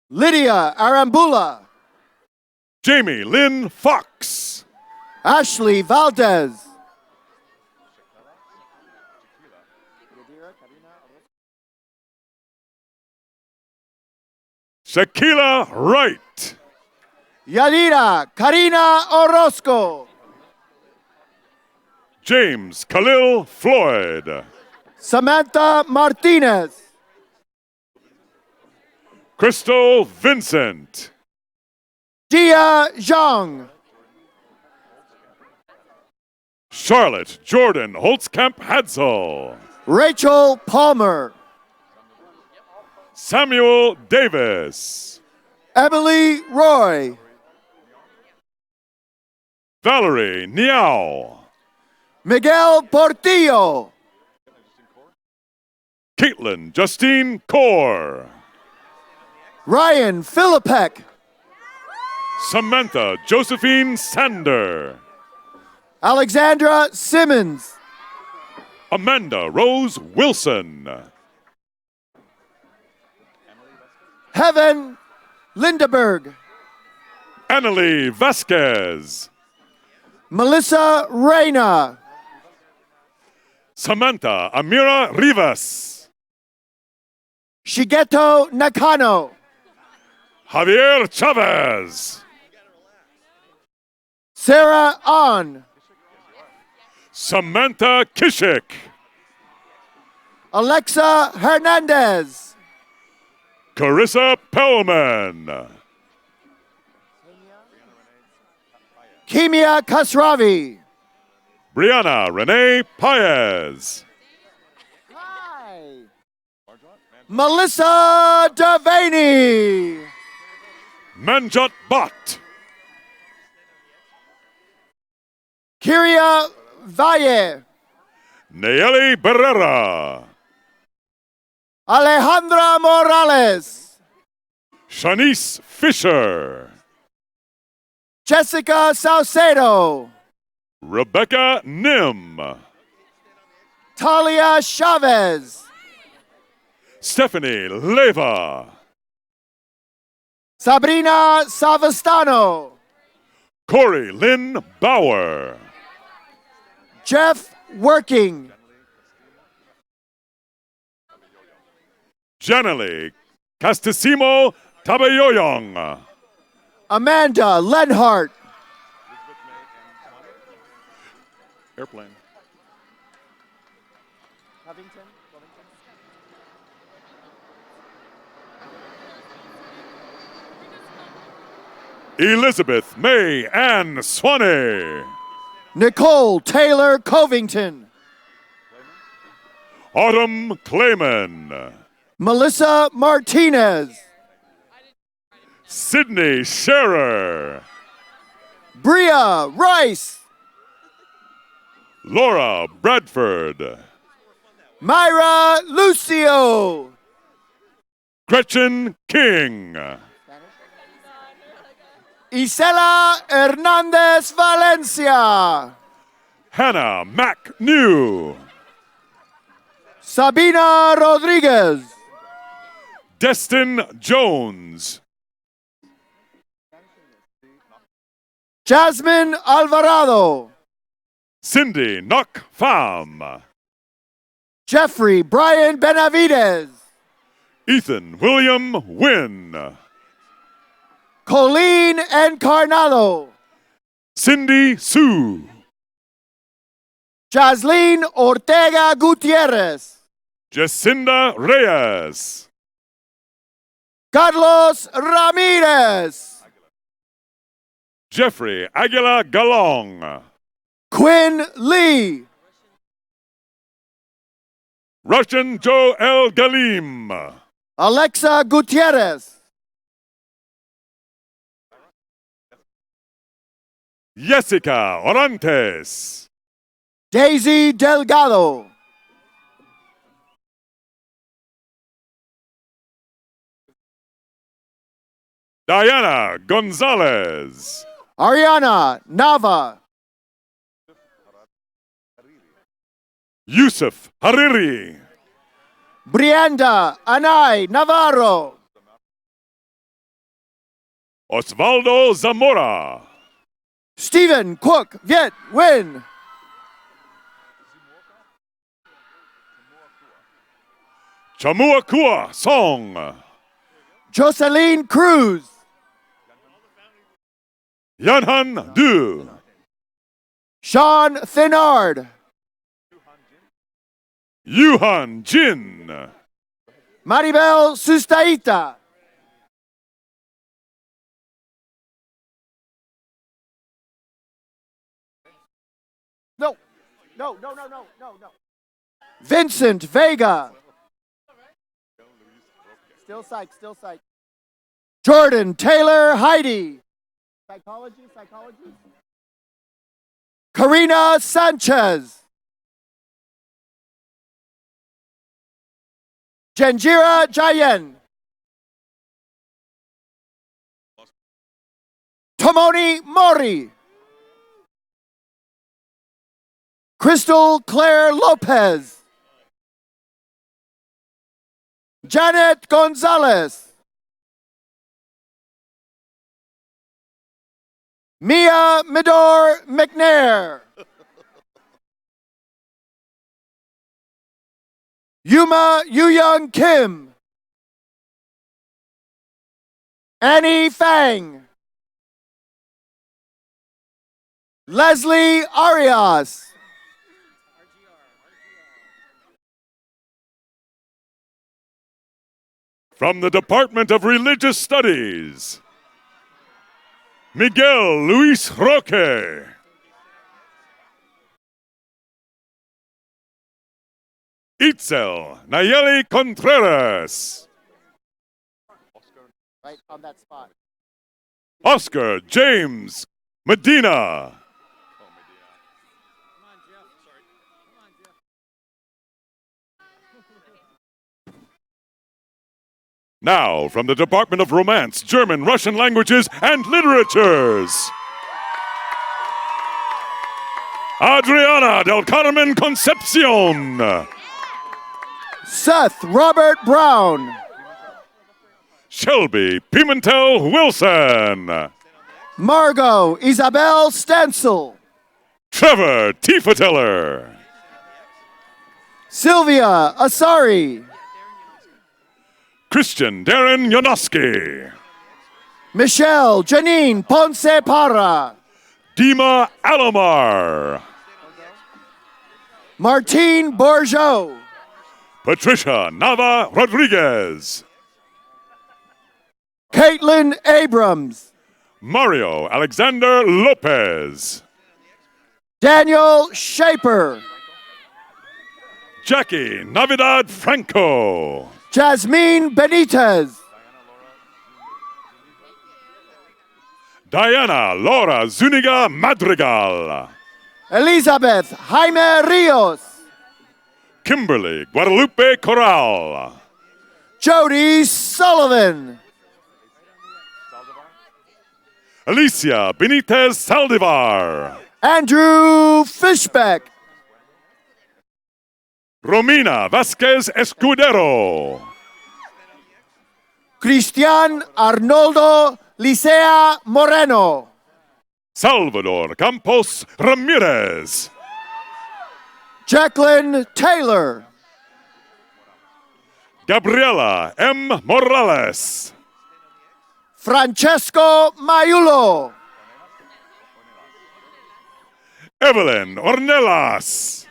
Lydia Arambula. Jamie Lynn Fox. Ashley Valdez. Shaquila Wright. Yadira Karina Orozco. James Khalil Floyd. Samantha Martinez. Crystal Vincent. Dia Zhang. Charlotte Jordan Holtzkamp Hadsel. Rachel Palmer. Samuel Davis. Emily Roy. Valerie Niao. Miguel Portillo. Caitlin Justine Kaur. Ryan Philippek. Samantha Josephine Sander. Alexandra Simmons. Amanda Rose Wilson. Heaven Lindeberg. Annalie Vasquez. Melissa Reyna. Samantha Amira Rivas. Shigeto Nakano. Javier Chavez. Sarah Ahn. Samantha Kishik. Alexa Hernandez. Carissa Pellman. Kimia Kasravi. Brianna Renee Paez. Melissa Devaney. Manjot Bhatt. Kiria Valle. Nayeli Barrera. Alejandra Morales. Shanice Fisher. Jessica Saucedo. Rebecca Nim. Talia Chavez. Stephanie Leva. Sabrina Savastano. Corey Lynn Bauer. Jeff Working. Janely Castisimo Tabayoyong. Amanda Lenhart. Airplane. Elizabeth May Ann Swanee. Nicole Taylor Covington. Autumn Clayman. Melissa Martinez. Sydney Scherer. Bria Rice. Laura Bradford. Myra Lucio. Gretchen King. Isela Hernandez Valencia. Hannah McNew. Sabina Rodriguez. Destin Jones. Jasmine Alvarado. Cindy Knock Pham. Jeffrey Brian Benavides. Ethan William Wynn. Colleen Encarnado. Cindy Sue. Jasleen Ortega Gutierrez. Jacinda Reyes. Carlos Ramirez. Jeffrey Aguila Galong. Quinn Lee. Russian Joe El Galim. Alexa Gutierrez. Jessica Orantes. Daisy Delgado. Diana Gonzalez. Ariana Nava. Yusuf Hariri. Brianda Anay Navarro. Osvaldo Zamora. Stephen Cook Viet Win. Chamuakua Song. Jocelyn Cruz. Yanhan Du. Sean Thenard. Yuhan Jin. Maribel Sustaita. No. Vincent Vega. Still psych. Jordan Taylor Heidi. Psychology. Karina Sanchez. Janjira Jayen. Tomoni Mori. Crystal Claire Lopez. Janet Gonzalez. Mia Midor McNair. Yuma Yuyoung Kim. Annie Fang. Leslie Arias. From the Department of Religious Studies, Miguel Luis Roque. Itzel Nayeli Contreras. Right on that spot. Oscar James Medina. Now, from the Department of Romance, German, Russian Languages, and Literatures, Adriana del Carmen Concepcion. Seth Robert Brown. Shelby Pimentel Wilson. Margot Isabel Stansel. Trevor Tiefeteller. Sylvia Asari. Christian Darren Yonoski. Michelle Janine Ponce Parra. Dima Alomar. Martine Bourgeot. Patricia Nava Rodriguez. Caitlin Abrams. Mario Alexander Lopez. Daniel Shaper. Jackie Navidad Franco. Jasmine Benitez. Diana Laura Zuniga Madrigal. Elizabeth Jaime Rios. Kimberly Guadalupe Corral. Jody Sullivan. Alicia Benitez Saldivar. Andrew Fishbeck. Romina Vasquez Escudero. Cristian Arnoldo Licea Moreno. Salvador Campos Ramirez. Jacqueline Taylor. Gabriela M. Morales. Francesco Maiulo. Evelyn Ornelas.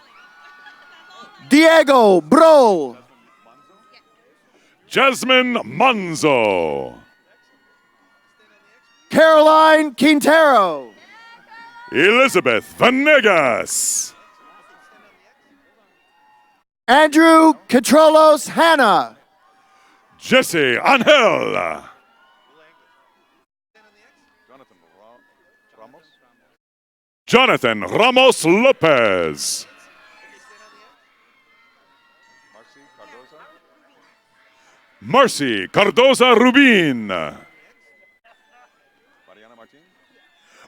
Diego Brol. Jasmine Manzo. Caroline Quintero. Elizabeth Vanegas. Andrew Catrolos Hanna. Jesse Angel. Jonathan Ramos Lopez. Marcy Cardoza Rubin.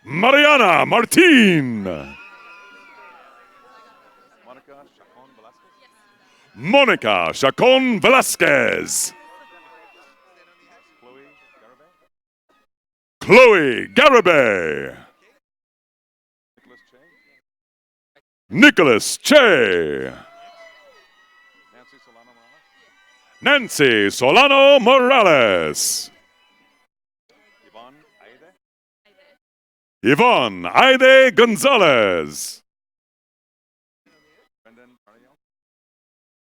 Mariana Martin. Monica Chacon Velasquez. Chloe Garibay. Nicholas Che. Nancy Solano Morales. Yvonne Aide Gonzalez.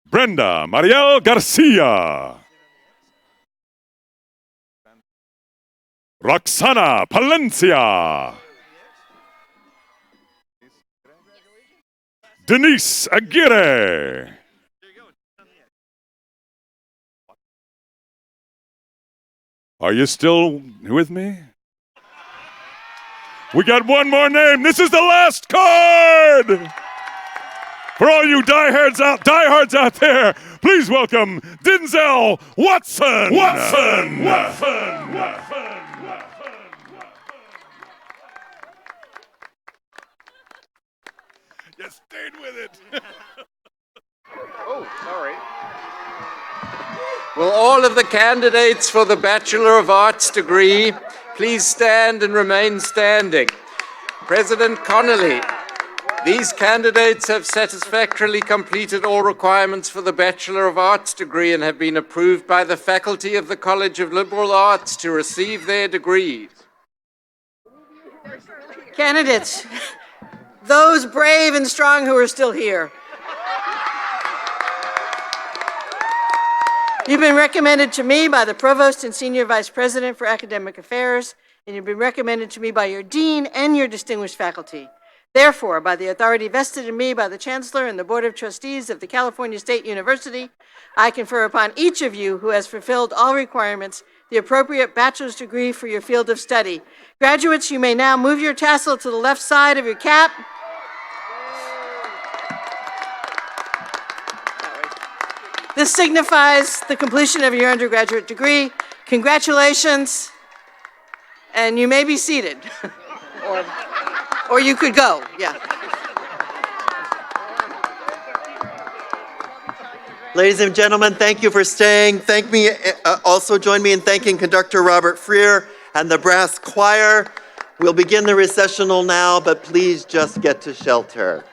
Brenda Mariel Garcia. Roxana Palencia. Denise Aguirre. Are you still with me? We got one more name. This is the last card. For all you diehards out there, please welcome Denzel Watson. You stayed with it. Oh, sorry. Will all of the candidates for the Bachelor of Arts degree please stand and remain standing? President Connolly, these candidates have satisfactorily completed all requirements for the Bachelor of Arts degree and have been approved by the faculty of the College of Liberal Arts to receive their degrees. Candidates, those brave and strong who are still here. You've been recommended to me by the Provost and Senior Vice President for Academic Affairs, and you've been recommended to me by your Dean and your distinguished faculty. Therefore, by the authority vested in me by the Chancellor and the Board of Trustees of the California State University, I confer upon each of you who has fulfilled all requirements the appropriate bachelor's degree for your field of study. Graduates, you may now move your tassel to the left side of your cap. This signifies the completion of your undergraduate degree. Congratulations, and you may be seated. Or you could go, yeah. Ladies and gentlemen, thank you for staying. Also join me in thanking conductor Robert Freer and the brass choir. We'll begin the recessional now, but please just get to shelter.